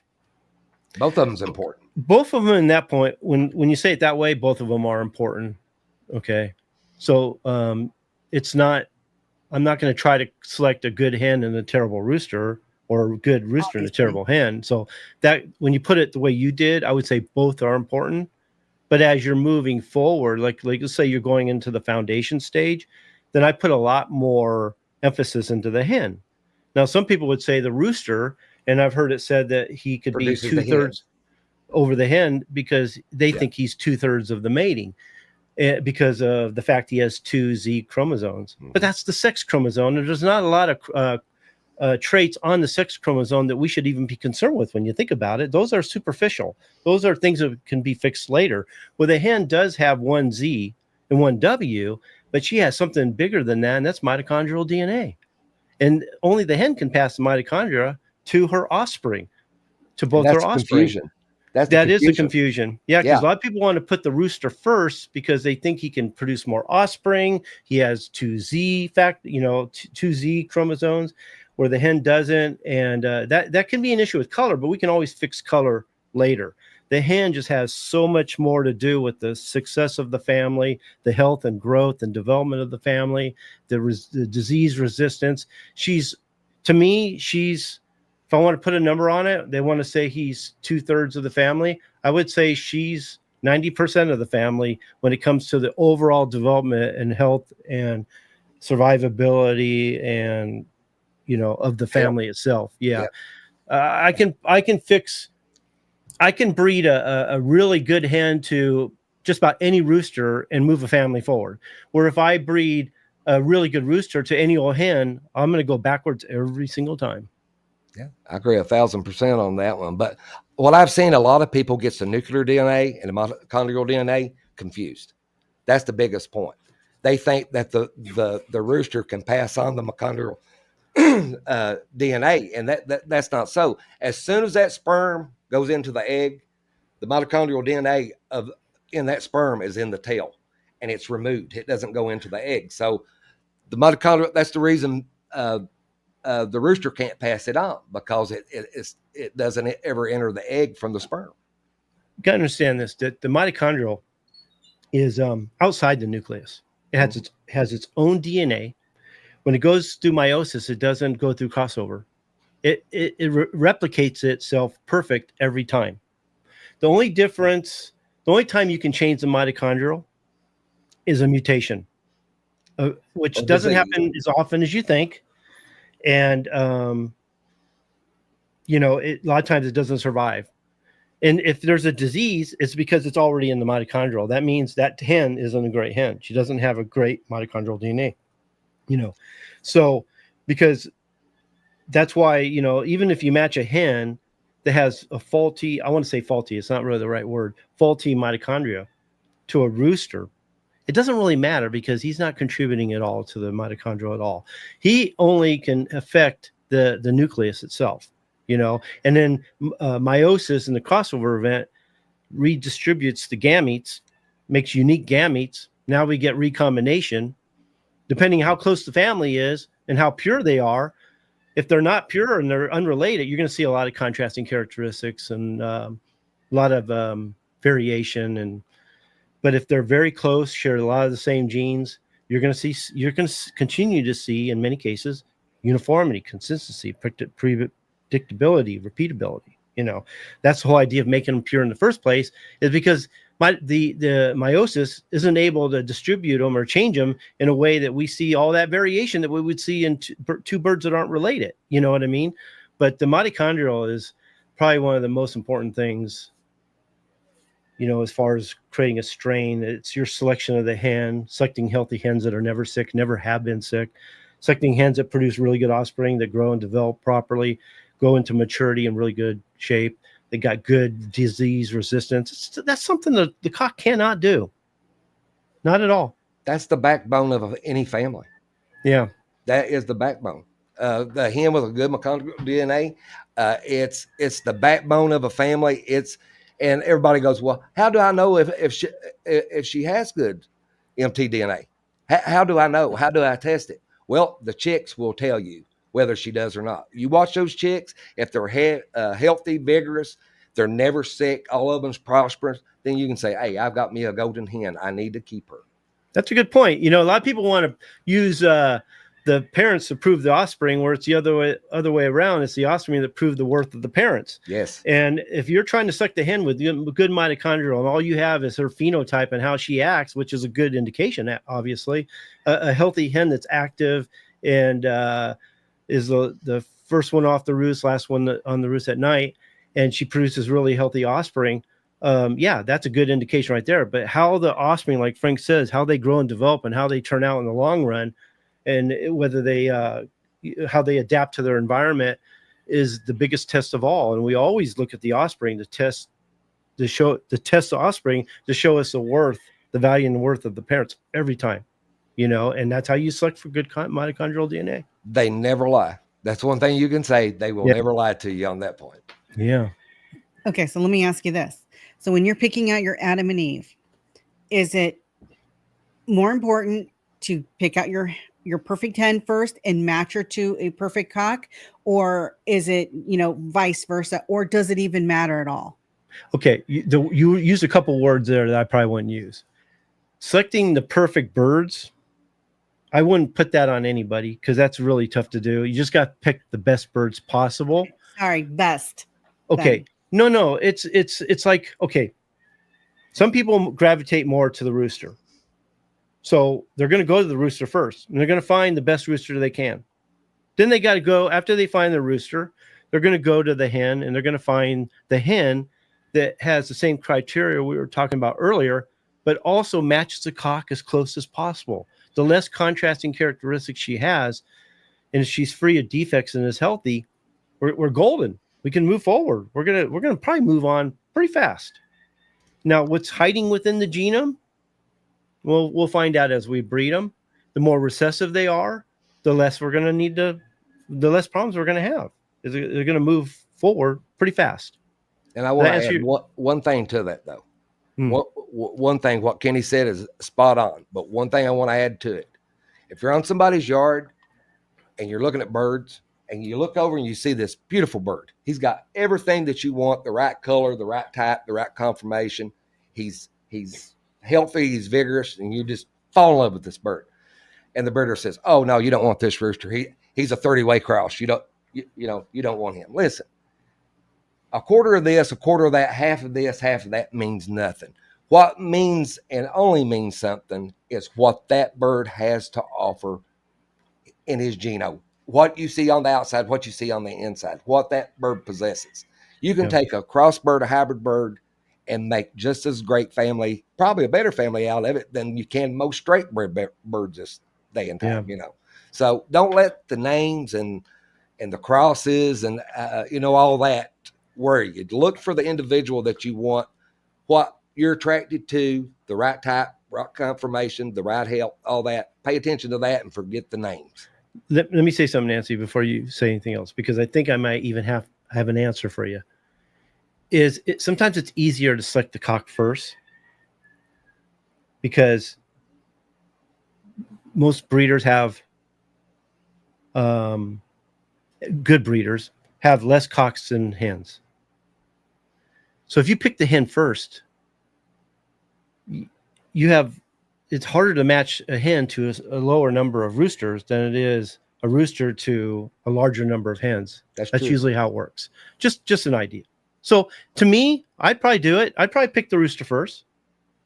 Both of them's important. Both of them in that point, when you say it that way, both of them are important. Okay. So I'm not going to try to select a good hen and a terrible rooster, or a good rooster and a terrible hen. So that when you put it the way you did, I would say both are important. But as you're moving forward, like let's say you're going into the foundation stage, then I put a lot more emphasis into the hen. Now, some people would say the rooster, and I've heard it said that he could be 2/3 over the hen because they think he's 2/3 of the mating. because of the fact he has 2 Z chromosomes. But that's the sex chromosome, and there's not a lot of traits on the sex chromosome that we should even be concerned with when you think about it. Those are superficial. Those are things that can be fixed later. Well, the hen does have 1 Z and 1 W, but she has something bigger than that, and that's mitochondrial DNA. And only the hen can pass the mitochondria to her offspring, to both her offspring. Confusion. That is the confusion. Yeah, because Yeah. a lot of people want to put the rooster first because they think he can produce more offspring. He has 2 Z 2 Z chromosomes, where the hen doesn't, and that can be an issue with color. But we can always fix color later. The hen just has so much more to do with the success of the family, the health and growth and development of the family, the disease resistance. To me, if I want to put a number on it, they want to say he's 2/3 of the family. I would say she's 90% of the family when it comes to the overall development and health and survivability and, of the family itself. Yeah. I can breed a really good hen to just about any rooster and move a family forward. Where if I breed a really good rooster to any old hen, I'm going to go backwards every single time. Yeah, I agree 1,000% on that one. But what I've seen, a lot of people gets the nuclear DNA and the mitochondrial DNA confused. That's the biggest point. They think that the rooster can pass on the mitochondrial DNA, and that's not so. As soon as that sperm goes into the egg, the mitochondrial DNA in that sperm is in the tail, and it's removed. It doesn't go into the egg. So the mitochondrial, that's the reason the rooster can't pass it on, because it doesn't ever enter the egg from the sperm. You got to understand this, that the mitochondrial is outside the nucleus. It has its own DNA. When it goes through meiosis, it doesn't go through crossover. It replicates itself perfect every time. The only time you can change the mitochondrial is a mutation, which doesn't happen as often as you think. And, a lot of times it doesn't survive. And if there's a disease, it's because it's already in the mitochondrial. That means that hen isn't a great hen. She doesn't have a great mitochondrial DNA, So because that's why, even if you match a hen that has a faulty, I want to say faulty, it's not really the right word, faulty mitochondria to a rooster, it doesn't really matter because he's not contributing at all to the mitochondria at all. He only can affect the nucleus itself, and then meiosis and the crossover event redistributes the gametes, makes unique gametes. Now we get recombination. Depending how close the family is and how pure they are, if they're not pure and they're unrelated, you're going to see a lot of contrasting characteristics and a lot of variation. But if they're very close, share a lot of the same genes, you're going to continue to see, in many cases, uniformity, consistency, predictability, repeatability. That's the whole idea of making them pure in the first place, is because the meiosis isn't able to distribute them or change them in a way that we see all that variation that we would see in two birds that aren't related. You know what I mean? But the mitochondrial is probably one of the most important things, as far as creating a strain. It's your selection of the hen, selecting healthy hens that are never sick, never have been sick, selecting hens that produce really good offspring, that grow and develop properly, go into maturity in really good shape. They got good disease resistance. That's something that the cock cannot do. Not at all. That's the backbone of any family. Yeah. That is the backbone. The hen with a good mitochondrial DNA, it's the backbone of a family. And everybody goes, well, how do I know if she has good mtDNA? How do I know? How do I test it? Well, the chicks will tell you whether she does or not. You watch those chicks, if they're healthy, vigorous, they're never sick, all of them's prosperous, then you can say, hey, I've got me a golden hen. I need to keep her. That's a good point. A lot of people want to use the parents to prove the offspring, where it's the other way around. It's the offspring that prove the worth of the parents. Yes. And if you're trying to select the hen with good mitochondrial and all you have is her phenotype and how she acts, which is a good indication, obviously, a healthy hen that's active and is the first one off the roost, last one on the roost at night, and she produces really healthy offspring, yeah, that's a good indication right there. But how the offspring, like Frank says, how they grow and develop and how they turn out in the long run, and whether they how they adapt to their environment is the biggest test of all. And we always look at the offspring to test the offspring to show us the value and worth of the parents every time, and that's how you select for good mitochondrial DNA. They never lie. That's one thing you can say. They will never lie to you on that point. Yeah. Okay, so let me ask you this. So when you're picking out your Adam and Eve, is it more important to pick out your perfect hen first and match her to a perfect cock, or is it, vice versa, or does it even matter at all? Okay, you used a couple words there that I probably wouldn't use. Selecting the perfect birds, I wouldn't put that on anybody because that's really tough to do. You just got to pick the best birds possible. Sorry, best. Okay. Then. No, it's like, okay, some people gravitate more to the rooster. So they're going to go to the rooster first, and they're going to find the best rooster they can. Then they got to go, after they find the rooster, they're going to go to the hen, and they're going to find the hen that has the same criteria we were talking about earlier, but also matches the cock as close as possible. The less contrasting characteristics she has, and if she's free of defects and is healthy, we're golden. We can move forward. We're gonna probably move on pretty fast. Now, what's hiding within the genome? Well, we'll find out as we breed them. The more recessive they are, the less the less problems we're going to have. They're going to move forward pretty fast. And I want to add one thing to that, though. One thing, what Kenny said is spot on. But one thing I want to add to it. If you're on somebody's yard and you're looking at birds and you look over and you see this beautiful bird, he's got everything that you want, the right color, the right type, the right conformation. He's healthy, he's vigorous, and you just fall in love with this bird. And the birder says, "Oh no, you don't want this rooster. He's a 30-way cross. You don't want him." Listen, a quarter of this, a quarter of that, half of this, half of that means nothing. What means and only means something is what that bird has to offer in his genome. What you see on the outside, what you see on the inside, what that bird possesses. You can take a cross bird, a hybrid bird, and make just as great family, probably a better family out of it than you can most straight bred birds this day and time, So don't let the names and the crosses and, all that worry you. Look for the individual that you want, what you're attracted to, the right type, right conformation, the right health, all that. Pay attention to that and forget the names. Let me say something, Nancy, before you say anything else, because I think I might even have an answer for you. Sometimes it's easier to select the cock first because most breeders have good breeders have less cocks than hens. So if you pick the hen first, it's harder to match a hen to a lower number of roosters than it is a rooster to a larger number of hens. That's usually how it works. Just an idea. So to me, I'd probably do it. I'd probably pick the rooster first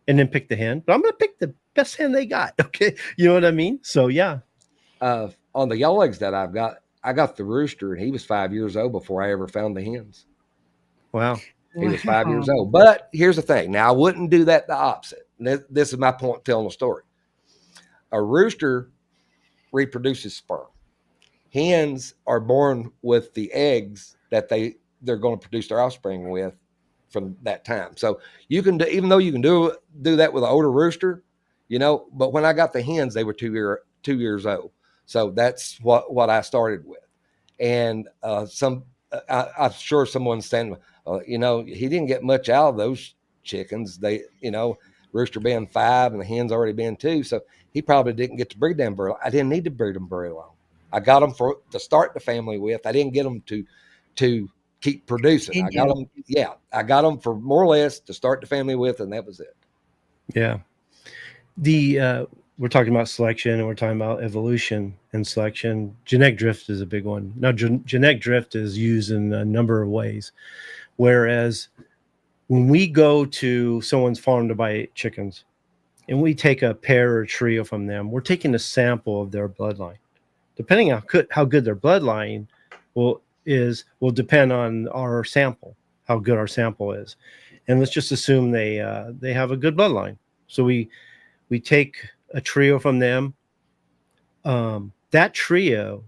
and then pick the hen, but I'm going to pick the best hen they got. Okay. You know what I mean? So yeah. On the yellow legs that I got the rooster and he was 5 years old before I ever found the hens. Wow. He was 5 years old. But here's the thing. Now I wouldn't do that the opposite. This is my point telling the story. A rooster reproduces sperm. Hens are born with the eggs that they're going to produce their offspring with from that time. So you can do, even though you can do that with an older rooster, but when I got the hens, they were 2 years old. So that's what I started with. And I'm sure someone's saying, he didn't get much out of those chickens. They, rooster being 5 and the hens already being 2. So he probably didn't get to breed them very long. I didn't need to breed them very long. I got them to start the family with. I didn't get them to keep producing. I got them for more or less to start the family with, and that was it. Yeah. We're talking about selection and we're talking about evolution and selection. Genetic drift is a big one. Now, genetic drift is used in a number of ways. Whereas when we go to someone's farm to buy chickens and we take a pair or a trio from them, we're taking a sample of their bloodline. Depending on how good their bloodline will depend on our sample, how good our sample is. and let's just assume they have a good bloodline. So we take a trio from them. That trio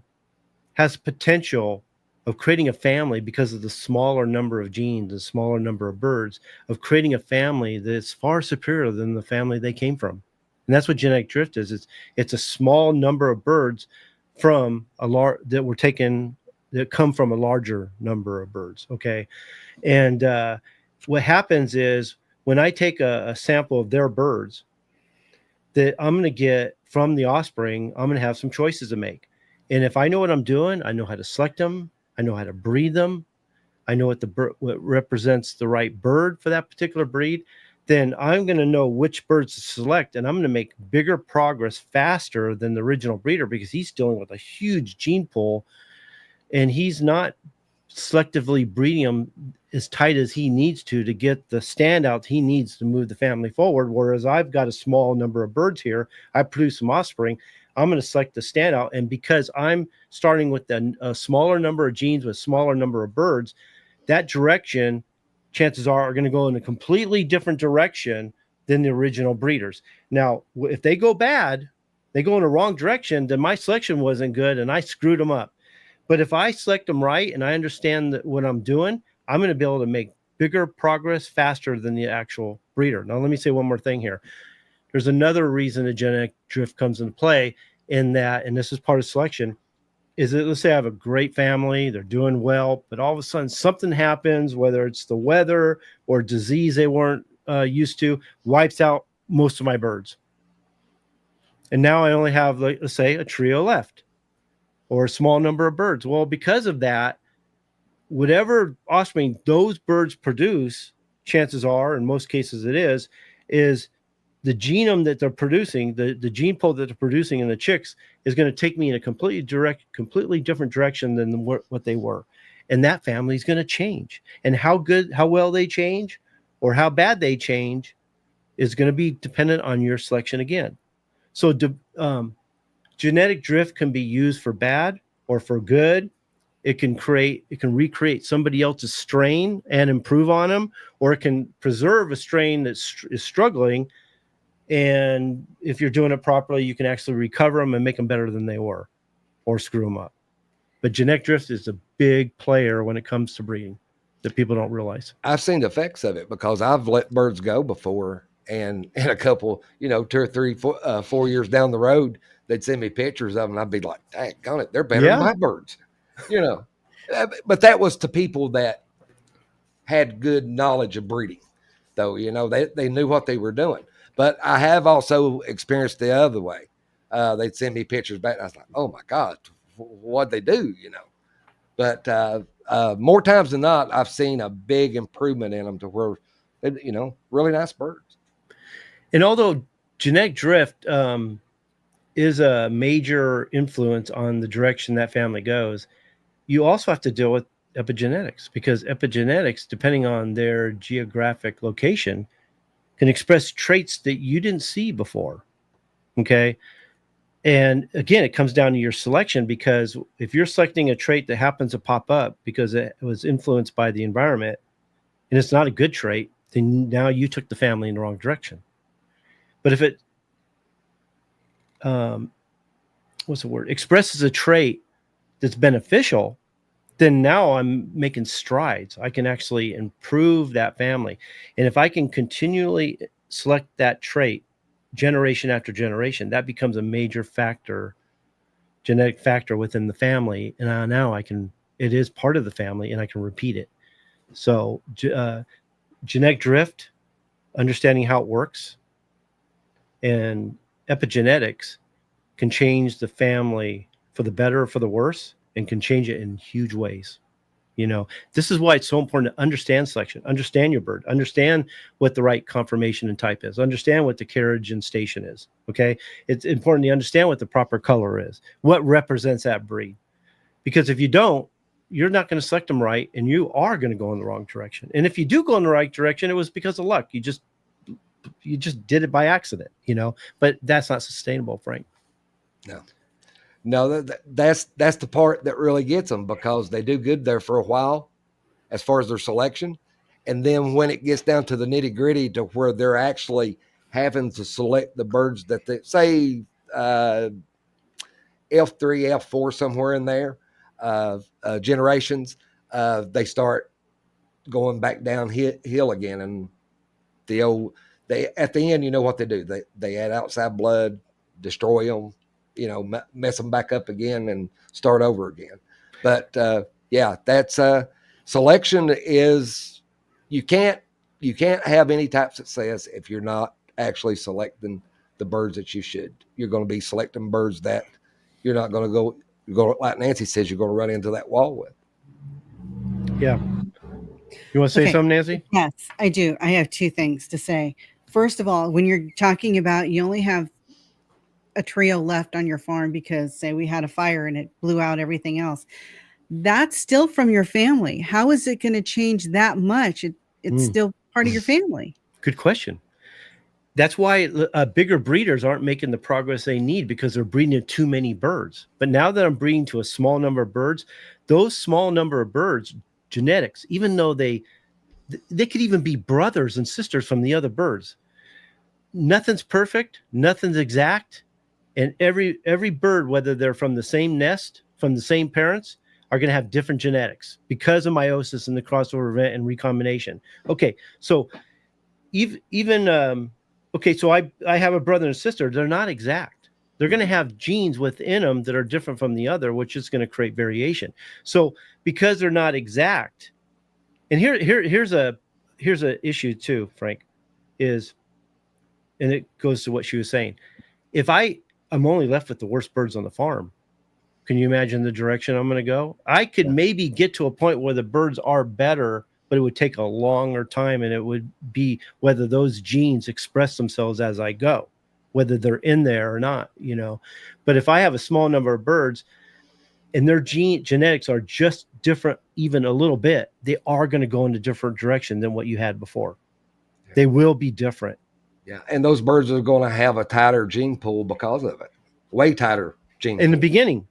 has potential of creating a family because of the smaller number of genes and smaller number of birds, of creating a family that's far superior than the family they came from. And that's what genetic drift is. It's a small number of birds from a large that were taken that come from a larger number of birds. Okay. And what happens is when I take a sample of their birds, that I'm going to get from the offspring, I'm going to have some choices to make. And if I know what I'm doing, I know how to select them, I know how to breed them, I know what represents the right bird for that particular breed, then I'm going to know which birds to select, and I'm going to make bigger progress faster than the original breeder because he's dealing with a huge gene pool, and he's not selectively breeding them as tight as he needs to get the standouts he needs to move the family forward. Whereas I've got a small number of birds here, I produce some offspring, I'm going to select the standout. And because I'm starting with a smaller number of genes with smaller number of birds, that direction, chances are going to go in a completely different direction than the original breeders. Now, if they go bad, they go in the wrong direction, then my selection wasn't good and I screwed them up. But if I select them right and I understand what I'm doing, I'm going to be able to make bigger progress faster than the actual breeder. Now, let me say one more thing here. There's another reason the genetic drift comes into play in that, and this is part of selection, is that let's say I have a great family, they're doing well, but all of a sudden something happens, whether it's the weather or disease they weren't used to, wipes out most of my birds. And now I only have, let's say, a trio left or a small number of birds. Well, because of that, whatever offspring those birds produce, chances are, in most cases it is the genome that they're producing, the gene pool that they're producing in the chicks is going to take me in a completely different direction than what they were. And that family is going to change. And how well they change or how bad they change is going to be dependent on your selection again. So genetic drift can be used for bad or for good. It can recreate somebody else's strain and improve on them, or it can preserve a strain that is struggling. And if you're doing it properly, you can actually recover them and make them better than they were, or screw them up. But genetic drift is a big player when it comes to breeding that people don't realize. I've seen the effects of it because I've let birds go before, and a couple, 2 or 3, 4 years down the road, they'd send me pictures of them, and I'd be like, "Dang it, they're better than my birds," But that was to people that had good knowledge of breeding, though. They knew what they were doing. But I have also experienced the other way. They'd send me pictures back, and I was like, "Oh my God, what'd they do?" But more times than not, I've seen a big improvement in them to where, really nice birds. And although genetic drift is a major influence on the direction that family goes, you also have to deal with epigenetics, because epigenetics, depending on their geographic location, can express traits that you didn't see before. Okay. And again, it comes down to your selection, because if you're selecting a trait that happens to pop up because it was influenced by the environment and it's not a good trait, then now you took the family in the wrong direction. But if it, expresses a trait that's beneficial, then now I'm making strides. I can actually improve that family. And if I can continually select that trait generation after generation, that becomes a major factor, genetic factor within the family. And now it is part of the family and I can repeat it. So genetic drift, understanding how it works, and epigenetics can change the family for the better or for the worse, and can change it in huge ways. This is why it's so important to understand selection, understand your bird, understand what the right conformation and type is, understand what the carriage and station is. Okay. It's important to understand what the proper color is, what represents that breed. Because if you don't, you're not going to select them right, and you are going to go in the wrong direction. And if you do go in the right direction, it was because of luck. You just did it by accident, but that's not sustainable, Frank. No, that's the part that really gets them, because they do good there for a while as far as their selection, And then when it gets down to the nitty gritty to where they're actually having to select the birds that they say F3, F4, somewhere in there, generations, they start going back downhill again. And at the end, you know what they do? They add outside blood, destroy them, mess them back up again and start over again. But that's selection is, you can't have any type of success if you're not actually selecting the birds that you should. You're going to be selecting birds that you're not going to go like Nancy says, you're going to run into that wall with. Yeah. You want to say something, Nancy? Yes, I do. I have two things to say. First of all, when you're talking about you only have a trio left on your farm because, say, we had a fire and it blew out everything else, that's still from your family. How is it going to change that much? It's still part of your family. Good question. That's why bigger breeders aren't making the progress they need, because they're breeding too many birds. But now that I'm breeding to a small number of birds, those small number of birds, genetics, even though they could even be brothers and sisters from the other birds. Nothing's perfect, nothing's exact, and every bird, whether they're from the same nest, from the same parents, are going to have different genetics because of meiosis and the crossover event and recombination. Okay, so so I have a brother and sister. They're not exact. They're going to have genes within them that are different from the other, which is going to create variation. So because they're not exact, and here's a issue too, Frank, and it goes to what she was saying. If I'm only left with the worst birds on the farm, can you imagine the direction I'm going to go? I could maybe get to a point where the birds are better, but it would take a longer time, and it would be whether those genes express themselves as I go, whether they're in there or not, But if I have a small number of birds and their genetics are just different, even a little bit, they are going to go in a different direction than what you had before. Yeah. They will be different. Yeah, and those birds are going to have a tighter gene pool because of it, way tighter gene pool. In the beginning.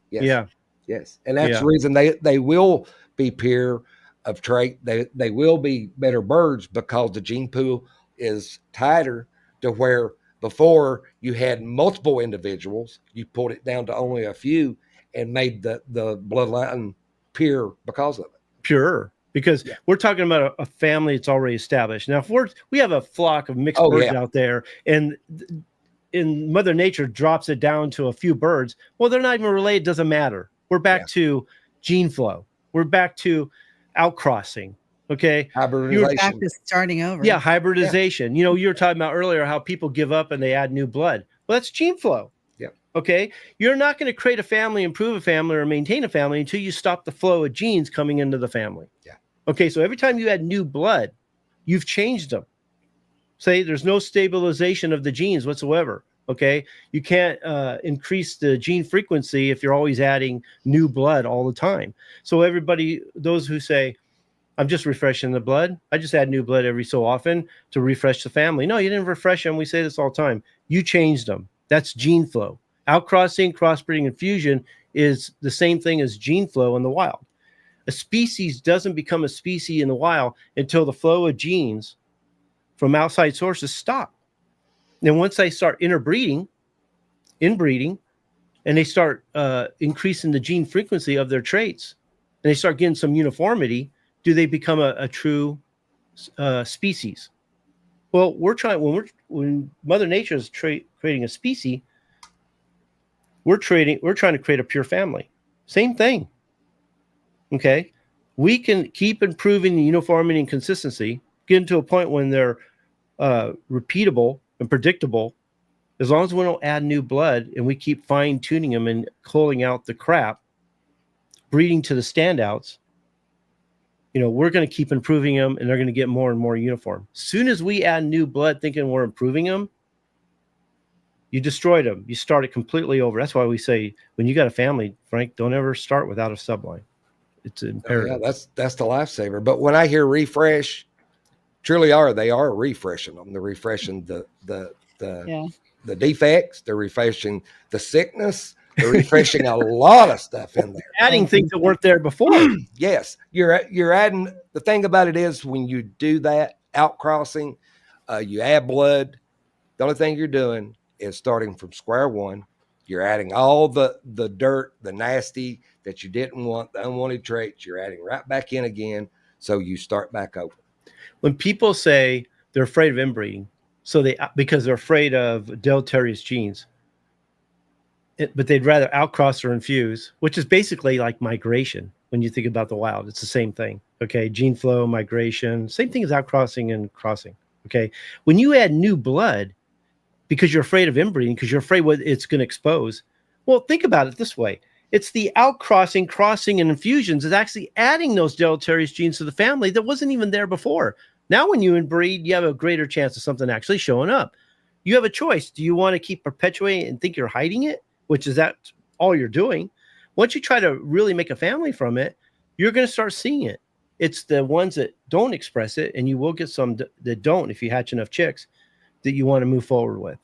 Yes. Yeah. Yes, and that's the reason they will be pair of trait. They will be better birds because the gene pool is tighter, to where before you had multiple individuals, you pulled it down to only a few and made the bloodline pure because of it. Pure. Because we're talking about a family that's already established. Now, if we have a flock of mixed birds out there, and in Mother Nature drops it down to a few birds, well, they're not even related. Doesn't matter. We're back to gene flow. We're back to outcrossing. Okay. Hybridization. You're back to starting over. Yeah. Hybridization. You were talking about earlier how people give up and they add new blood. Well, that's gene flow. Yeah. Okay. You're not going to create a family, improve a family, or maintain a family until you stop the flow of genes coming into the family. Yeah. Okay. So every time you add new blood, you've changed them. Say there's no stabilization of the genes whatsoever. Okay. You can't increase the gene frequency if you're always adding new blood all the time. So those who say, I'm just refreshing the blood, I just add new blood every so often to refresh the family. No, you didn't refresh them. We say this all the time. You changed them. That's gene flow. Outcrossing, crossbreeding, and fusion is the same thing as gene flow in the wild. A species doesn't become a species in the wild until the flow of genes from outside sources stop. Then once they start inbreeding, and they start increasing the gene frequency of their traits, and they start getting some uniformity, do they become a true species? Well, when Mother Nature is creating a species, we're trying to create a pure family. Same thing. Okay, we can keep improving the uniformity and consistency, getting to a point when they're repeatable and predictable, as long as we don't add new blood and we keep fine tuning them and culling out the crap, breeding to the standouts. We're going to keep improving them, and they're going to get more and more uniform. Soon as we add new blood thinking we're improving them, you destroyed them. You start it completely over. That's why we say, when you got a family, Frank, don't ever start without a subline. It's imperative. Yeah, that's the lifesaver. But when I hear refresh, they are refreshing them. They're refreshing the defects. They're refreshing the sickness. They're refreshing a lot of stuff in there. Adding things that weren't there before. Yes, you're adding. The thing about it is when you do that outcrossing, you add blood. The only thing you're doing is starting from square one. You're adding all the dirt, the nasty that you didn't want, the unwanted traits. You're adding right back in again, so you start back over. When people say they're afraid of inbreeding, because they're afraid of deleterious genes, but they'd rather outcross or infuse, which is basically like migration. When you think about the wild, it's the same thing. Okay, gene flow, migration, same thing as outcrossing and crossing. Okay, when you add new blood because you're afraid of inbreeding, because you're afraid what it's going to expose. Well, think about it this way. It's the outcrossing, crossing, and infusions is actually adding those deleterious genes to the family that wasn't even there before. Now, when you inbreed, you have a greater chance of something actually showing up. You have a choice. Do you want to keep perpetuating and think you're hiding it, which is that all you're doing? Once you try to really make a family from it, you're going to start seeing it. It's the ones that don't express it, and you will get some that don't if you hatch enough chicks that you want to move forward with.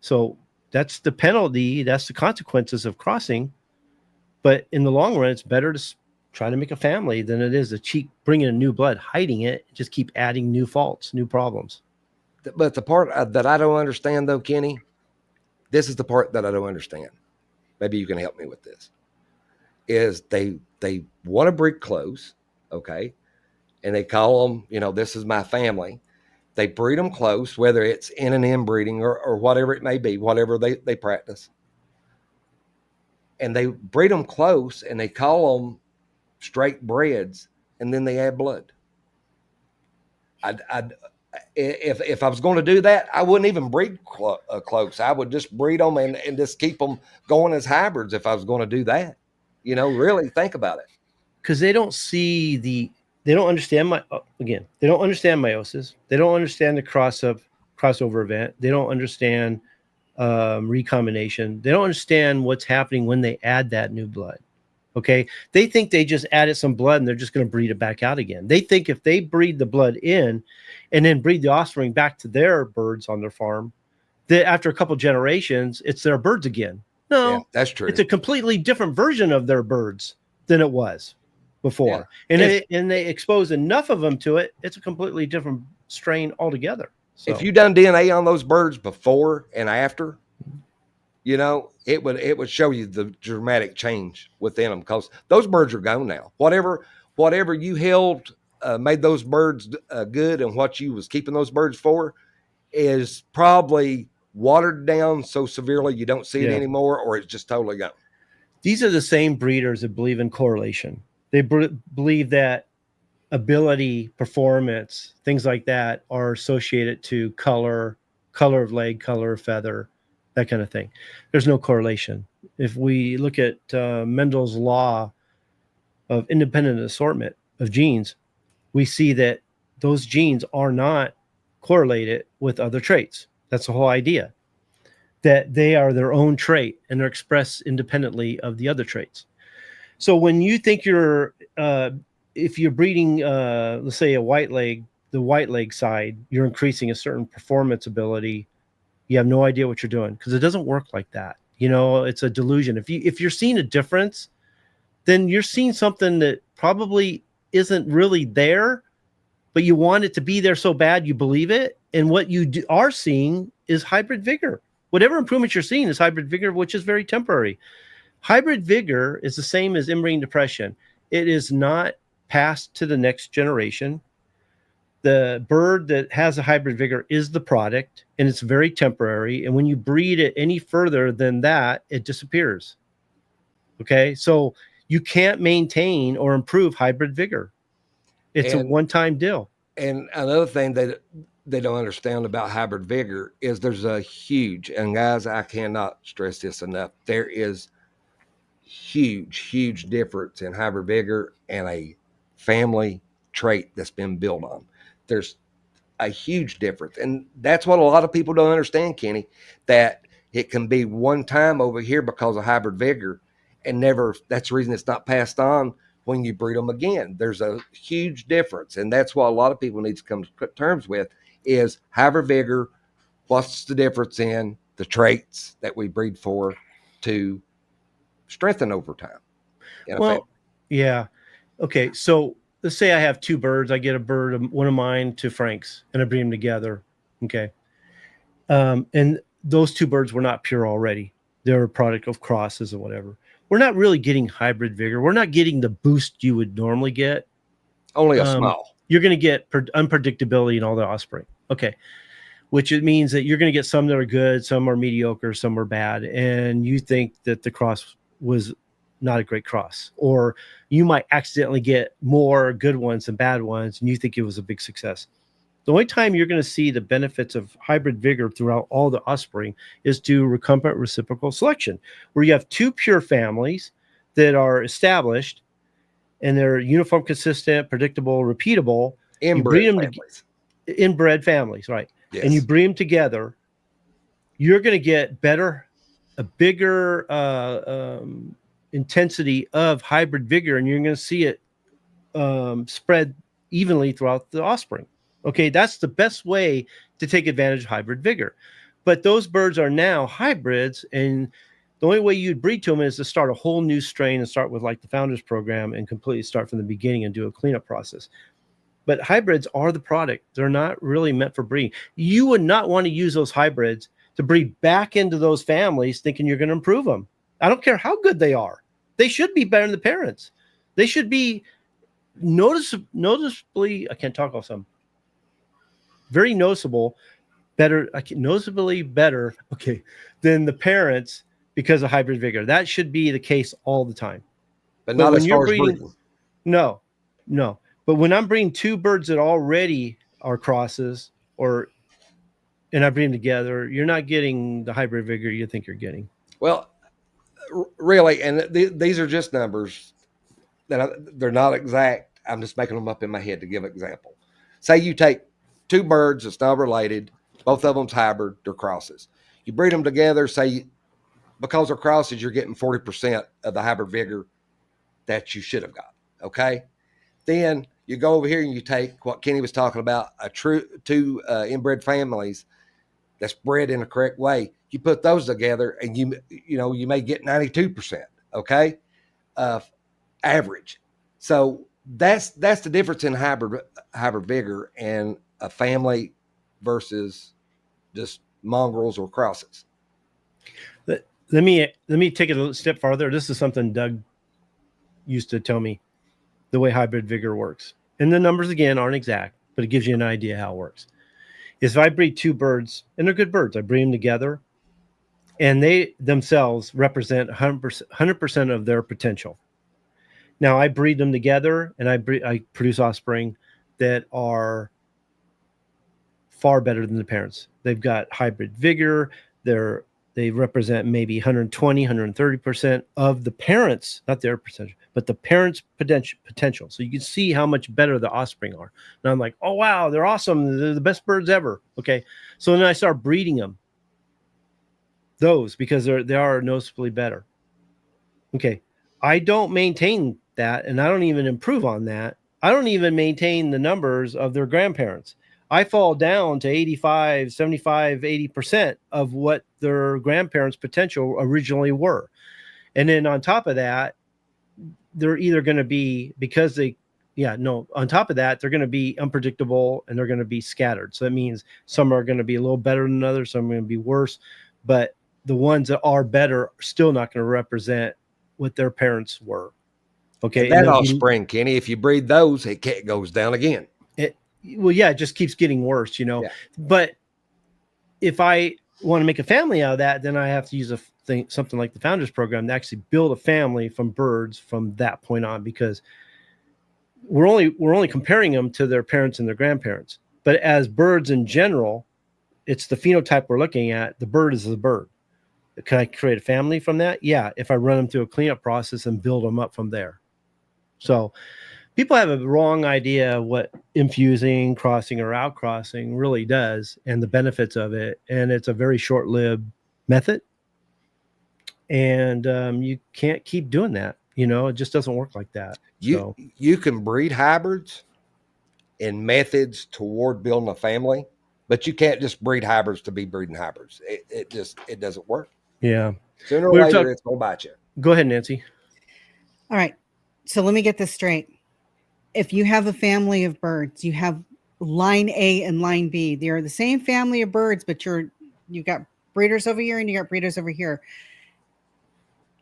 So that's the penalty. That's the consequences of crossing. But in the long run, it's better to try to make a family than it is to keep bringing in new blood, hiding it, just keep adding new faults, new problems. But the part that I don't understand, though, Kenny, this is the part that I don't understand. Maybe you can help me with this. Is they want to breed close, okay, and they call them, this is my family. They breed them close, whether it's in an inbreeding or whatever it may be, whatever they practice. And they breed them close, and they call them straight breds, and then they add blood. If I was going to do that, I wouldn't even breed close. I would just breed them and just keep them going as hybrids if I was going to do that. Really think about it. Because they don't see they don't understand they don't understand meiosis. They don't understand the crossover event. They don't understand recombination. They don't understand what's happening when they add that new blood. Okay. They think they just added some blood and they're just going to breed it back out again. They think if they breed the blood in and then breed the offspring back to their birds on their farm, that after a couple generations, it's their birds again. No, yeah, that's true. It's a completely different version of their birds than it was before. Yeah. And they expose enough of them to it, it's a completely different strain altogether. So if you done DNA on those birds before and after, it would show you the dramatic change within them, because those birds are gone now. Whatever you held made those birds good, and what you was keeping those birds for is probably watered down so severely you don't see it anymore, or it's just totally gone. These are the same breeders that believe in correlation. They believe that ability, performance, things like that are associated to color of leg, color of feather, that kind of thing. There's no correlation. If we look at Mendel's law of independent assortment of genes, we see that those genes are not correlated with other traits. That's the whole idea, that they are their own trait and they're expressed independently of the other traits. So when you think if you're breeding, let's say a white leg, the white leg side, you're increasing a certain performance ability. You have no idea what you're doing, because it doesn't work like that. It's a delusion. If you're seeing a difference, then you're seeing something that probably isn't really there, but you want it to be there so bad you believe it. And what you are seeing is hybrid vigor. Whatever improvement you're seeing is hybrid vigor, which is very temporary. Hybrid vigor is the same as inbreeding depression. It is not passed to the next generation. The bird that has a hybrid vigor is the product, and it's very temporary. And when you breed it any further than that, it disappears. Okay, so you can't maintain or improve hybrid vigor. It's a one-time deal. And another thing that they don't understand about hybrid vigor is there's a huge, and guys, I cannot stress this enough, there is huge difference in hybrid vigor and a family trait that's been built on. There's a huge difference. And that's what a lot of people don't understand, Kenny, that it can be one time over here because of hybrid vigor and never, that's the reason it's not passed on when you breed them again. There's a huge difference. And that's what a lot of people need to come to terms with is hybrid vigor. What's the difference in the traits that we breed for to strengthen over time. In a Well, family. yeah. Okay. So let's say I have two birds. I get a bird, one of mine to Frank's, and I breed them together. Okay. And those two birds were not pure already. They're a product of crosses or whatever. We're not really getting hybrid vigor. We're not getting the boost you would normally get. Only a small. You're going to get unpredictability in all the offspring. Okay. Which it means that you're going to get some that are good, some are mediocre, some are bad. And you think that the cross was not a great cross, or you might accidentally get more good ones than bad ones, and you think it was a big success. The only time you're going to see the benefits of hybrid vigor throughout all the offspring is to recombinant reciprocal selection, where you have two pure families that are established and they're uniform, consistent, predictable, repeatable. Inbred families. Inbred families, right? Yes. And you breed them together. You're going to get a bigger intensity of hybrid vigor, and you're going to see it spread evenly throughout the offspring. Okay, that's the best way to take advantage of hybrid vigor. But those birds are now hybrids, and the only way you'd breed to them is to start a whole new strain and start with like the Founders Program and completely start from the beginning and do a cleanup process. But hybrids are the product. They're not really meant for breeding. You would not want to use those hybrids to breed back into those families thinking you're going to improve them. I don't care how good they are. They should be better than the parents. They should be noticeably, I can't talk off some, very noticeably better, okay, than the parents because of hybrid vigor. That should be the case all the time. But not as far as breeding. No. But when I'm breeding two birds that already are crosses, and I breed them together, you're not getting the hybrid vigor you think you're getting. Well, really, and these are just numbers they're not exact. I'm just making them up in my head to give an example. Say you take two birds that's not related, both of them's hybrid, they're crosses. You breed them together, say because they're crosses, you're getting 40% of the hybrid vigor that you should have got. Okay. Then you go over here and you take what Kenny was talking about, two inbred families that's bred in the correct way. You put those together and you may get 92%. Okay. Average. So that's the difference in hybrid vigor and a family versus just mongrels or crosses. Let me take it a step farther. This is something Doug used to tell me, the way hybrid vigor works. And the numbers again aren't exact, but it gives you an idea how it works. If I breed two birds, and they're good birds, I breed them together, and they themselves represent 100% of their potential. Now I breed them together, and I produce offspring that are far better than the parents. They've got hybrid vigor. They represent maybe 120, 130% of the parents, not their percentage, but the parents' potential. So you can see how much better the offspring are. And I'm like, oh, wow, they're awesome. They're the best birds ever. Okay. So then I start breeding them. Those, because they are noticeably better. Okay. I don't maintain that, and I don't even improve on that. I don't even maintain the numbers of their grandparents. I fall down to 85, 75, 80% of what their grandparents' potential originally were. And then on top of that, they're either going to be, on top of that, they're going to be unpredictable and they're going to be scattered. So that means some are going to be a little better than others, some are going to be worse. But the ones that are better are still not going to represent what their parents were. Okay. And that offspring, Kenny, if you breed those, it goes down again. It just keeps getting worse, Yeah. But if I want to make a family out of that, then I have to use something like the Founders Program to actually build a family from birds from that point on, because we're only comparing them to their parents and their grandparents. But as birds in general, it's the phenotype we're looking at. The bird is the bird. Can I create a family from that? Yeah, if I run them through a cleanup process and build them up from there. So people have a wrong idea of what infusing, crossing, or outcrossing really does and the benefits of it. And it's a very short-lived method. And you can't keep doing that. It just doesn't work like that. You can breed hybrids in methods toward building a family, but you can't just breed hybrids to be breeding hybrids. It doesn't work. Yeah. Sooner or later, it's going to bite you. Go ahead, Nancy. All right. So let me get this straight. If you have a family of birds, you have line A and line B. They are the same family of birds, but you've got breeders over here and you got breeders over here.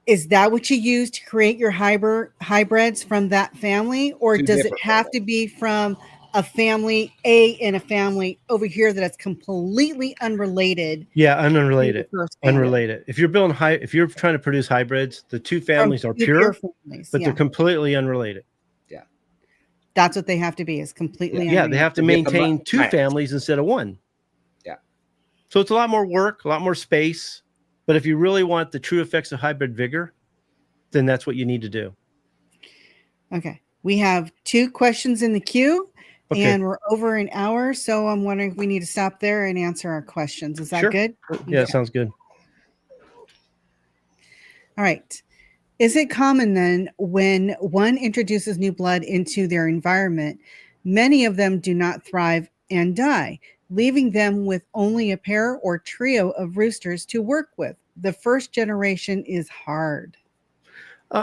Is that what you use to create your hybrids from that family, or Two does it different have to be from a family A and a family over here that's completely unrelated Yeah, to the unrelated. first family? Unrelated. If you're building if you're trying to produce hybrids, the two From families are two pure, families, but they're completely unrelated. Yeah. That's what they have to be, is completely Yeah, they have to To get the maintain two match. families instead of one. Yeah. So it's a lot more work, a lot more space. But if you really want the true effects of hybrid vigor, then that's what you need to do. Okay. We have 2 questions in the queue, Okay. and we're over an hour. So I'm wondering if we need to stop there and answer our questions. Is that Sure. good? Yeah, Okay. sounds good. All right. Is it common then when one introduces new blood into their environment, many of them do not thrive and die, leaving them with only a pair or trio of roosters to work with? The first generation is hard.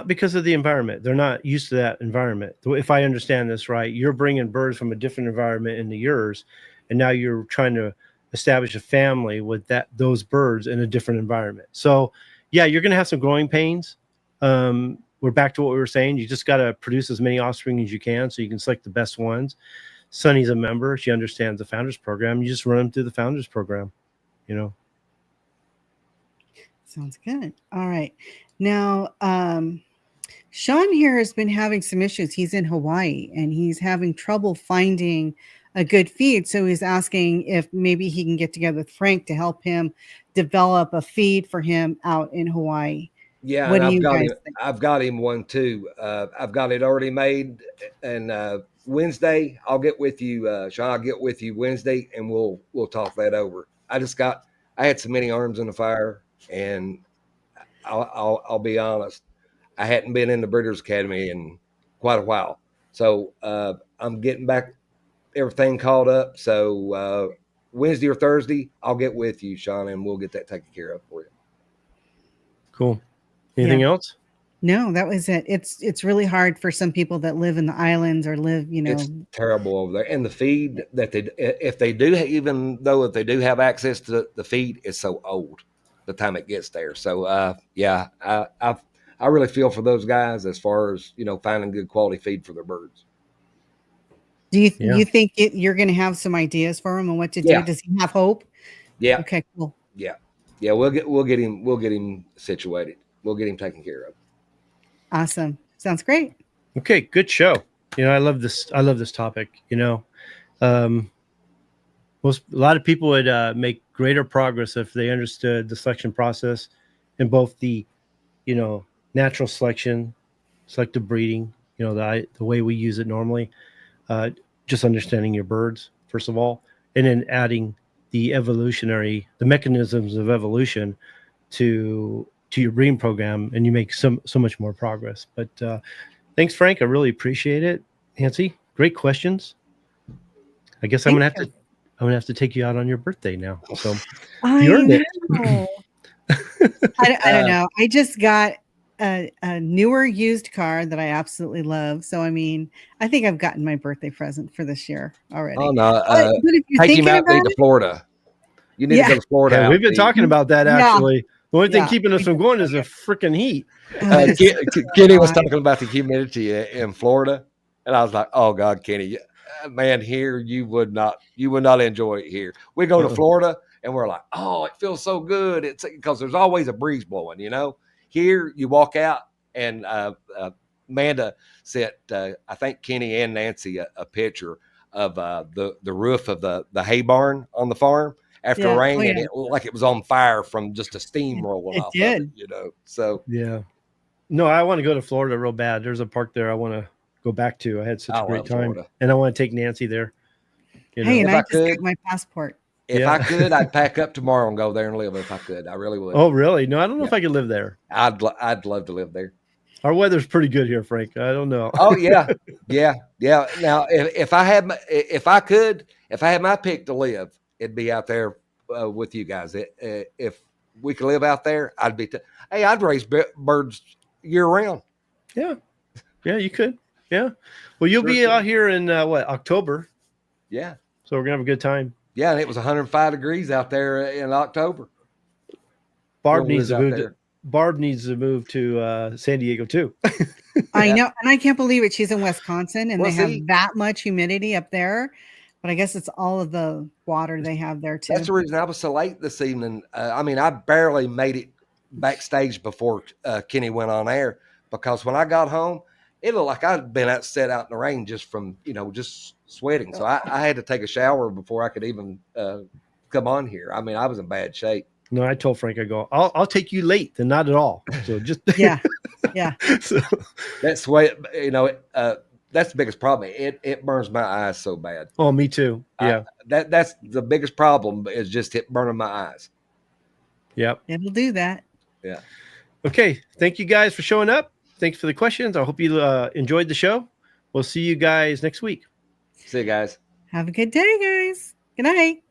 Because of the environment. They're not used to that environment. If I understand this right, you're bringing birds from a different environment into yours, and now you're trying to establish a family with those birds in a different environment. So, yeah, you're going to have some growing pains. We're back to what we were saying. You just got to produce as many offspring as you can so you can select the best ones. Sunny's a member. She understands the Founders Program. You just run them through the Founders Program, you know. Sounds good. All right. Now, Sean here has been having some issues. He's in Hawaii and he's having trouble finding a good feed. So he's asking if maybe he can get together with Frank to help him develop a feed for him out in Hawaii. Yeah, What and do I've you got guys him. think? I've got him one too. I've got it already made, and Wednesday I'll get with you, Sean. I'll get with you Wednesday, and we'll talk that over. I had so many arms in the fire, and I'll be honest, I hadn't been in the Breeders' Academy in quite a while, so I'm getting back everything caught up. So Wednesday or Thursday, I'll get with you, Sean, and we'll get that taken care of for you. Cool. Anything else? No, that was it. It's really hard for some people that live in the islands or live, It's terrible over there, and the feed that if they do, even though if they do have access to the feed, it's so old the time it gets there. So yeah, I really feel for those guys as far as finding good quality feed for their birds. Do you think you're going to have some ideas for him on what to do? Yeah. Does he have hope? Yeah. Okay, cool. Yeah. We'll get him situated. We'll get him taken care of. Awesome. Sounds great. Okay, good show. I love this. I love this topic. A lot of people would make greater progress if they understood the selection process in both the, natural selection, selective breeding, the way we use it normally, just understanding your birds, first of all, and then adding the mechanisms of evolution to your breeding program, and you make so much more progress. But thanks, Frank. I really appreciate it. Nancy, great questions. I guess I'm gonna have to take you out on your birthday now. So you earned it. I don't know. I just got a newer used car that I absolutely love. So I mean, I think I've gotten my birthday present for this year already. Oh no! But if you're take him thinking out about to Florida. You need to go to Florida. Yeah, we've been talking about that actually. The only thing keeping us from going is the freaking heat. Kenny was talking about the humidity in Florida, and I was like, "Oh God, Kenny, man, here you would not enjoy it here." We go to Florida, and we're like, "Oh, it feels so good." It's because there's always a breeze blowing. Here you walk out, and Amanda sent I think Kenny and Nancy a picture of the roof of the hay barn on the farm after rain, and it looked like it was on fire from just a steam rolling off of it, So yeah, no, I want to go to Florida real bad. There's a park there I want to go back to. I had such a great time, Florida. And I want to take Nancy there. Hey, and I just got my passport. If I could, I'd pack up tomorrow and go there and live. If I could, I really would. Oh, really? No, I don't know if I could live there. I'd love to live there. Our weather's pretty good here, Frank. I don't know. Oh yeah. Now, if I had my pick to live, it'd be out there with you guys. If we could live out there, I'd be. Hey, I'd raise birds year round. Yeah. Yeah, you could. Yeah. Well, you'll Sure be could. out here in October. Yeah. So we're gonna have a good time. Yeah, and it was 105 degrees out there in October. Barb when we needs was to out move. there. Barb needs to move to San Diego too. I Yeah. know, and I can't believe it. She's in Wisconsin, and Well, they have see- that much humidity up there. But I guess it's all of the water they have there too. That's the reason I was so late this evening. I mean, I barely made it backstage before Kenny went on air, because when I got home, it looked like I'd been set out in the rain just from, just sweating. So I had to take a shower before I could even come on here. I mean, I was in bad shape. No, I told Frank, I go, I'll take you late, then not at all. So just Yeah. so, That's sweat, that's the biggest problem. It burns my eyes so bad. oh, me too. Yeah. That's the biggest problem, is just it burning my eyes. Yep. It'll do that. Yeah. Okay. Thank you guys for showing up. Thanks for the questions. I hope you enjoyed the show. We'll see you guys next week. See you guys. Have a good day, guys. Good night.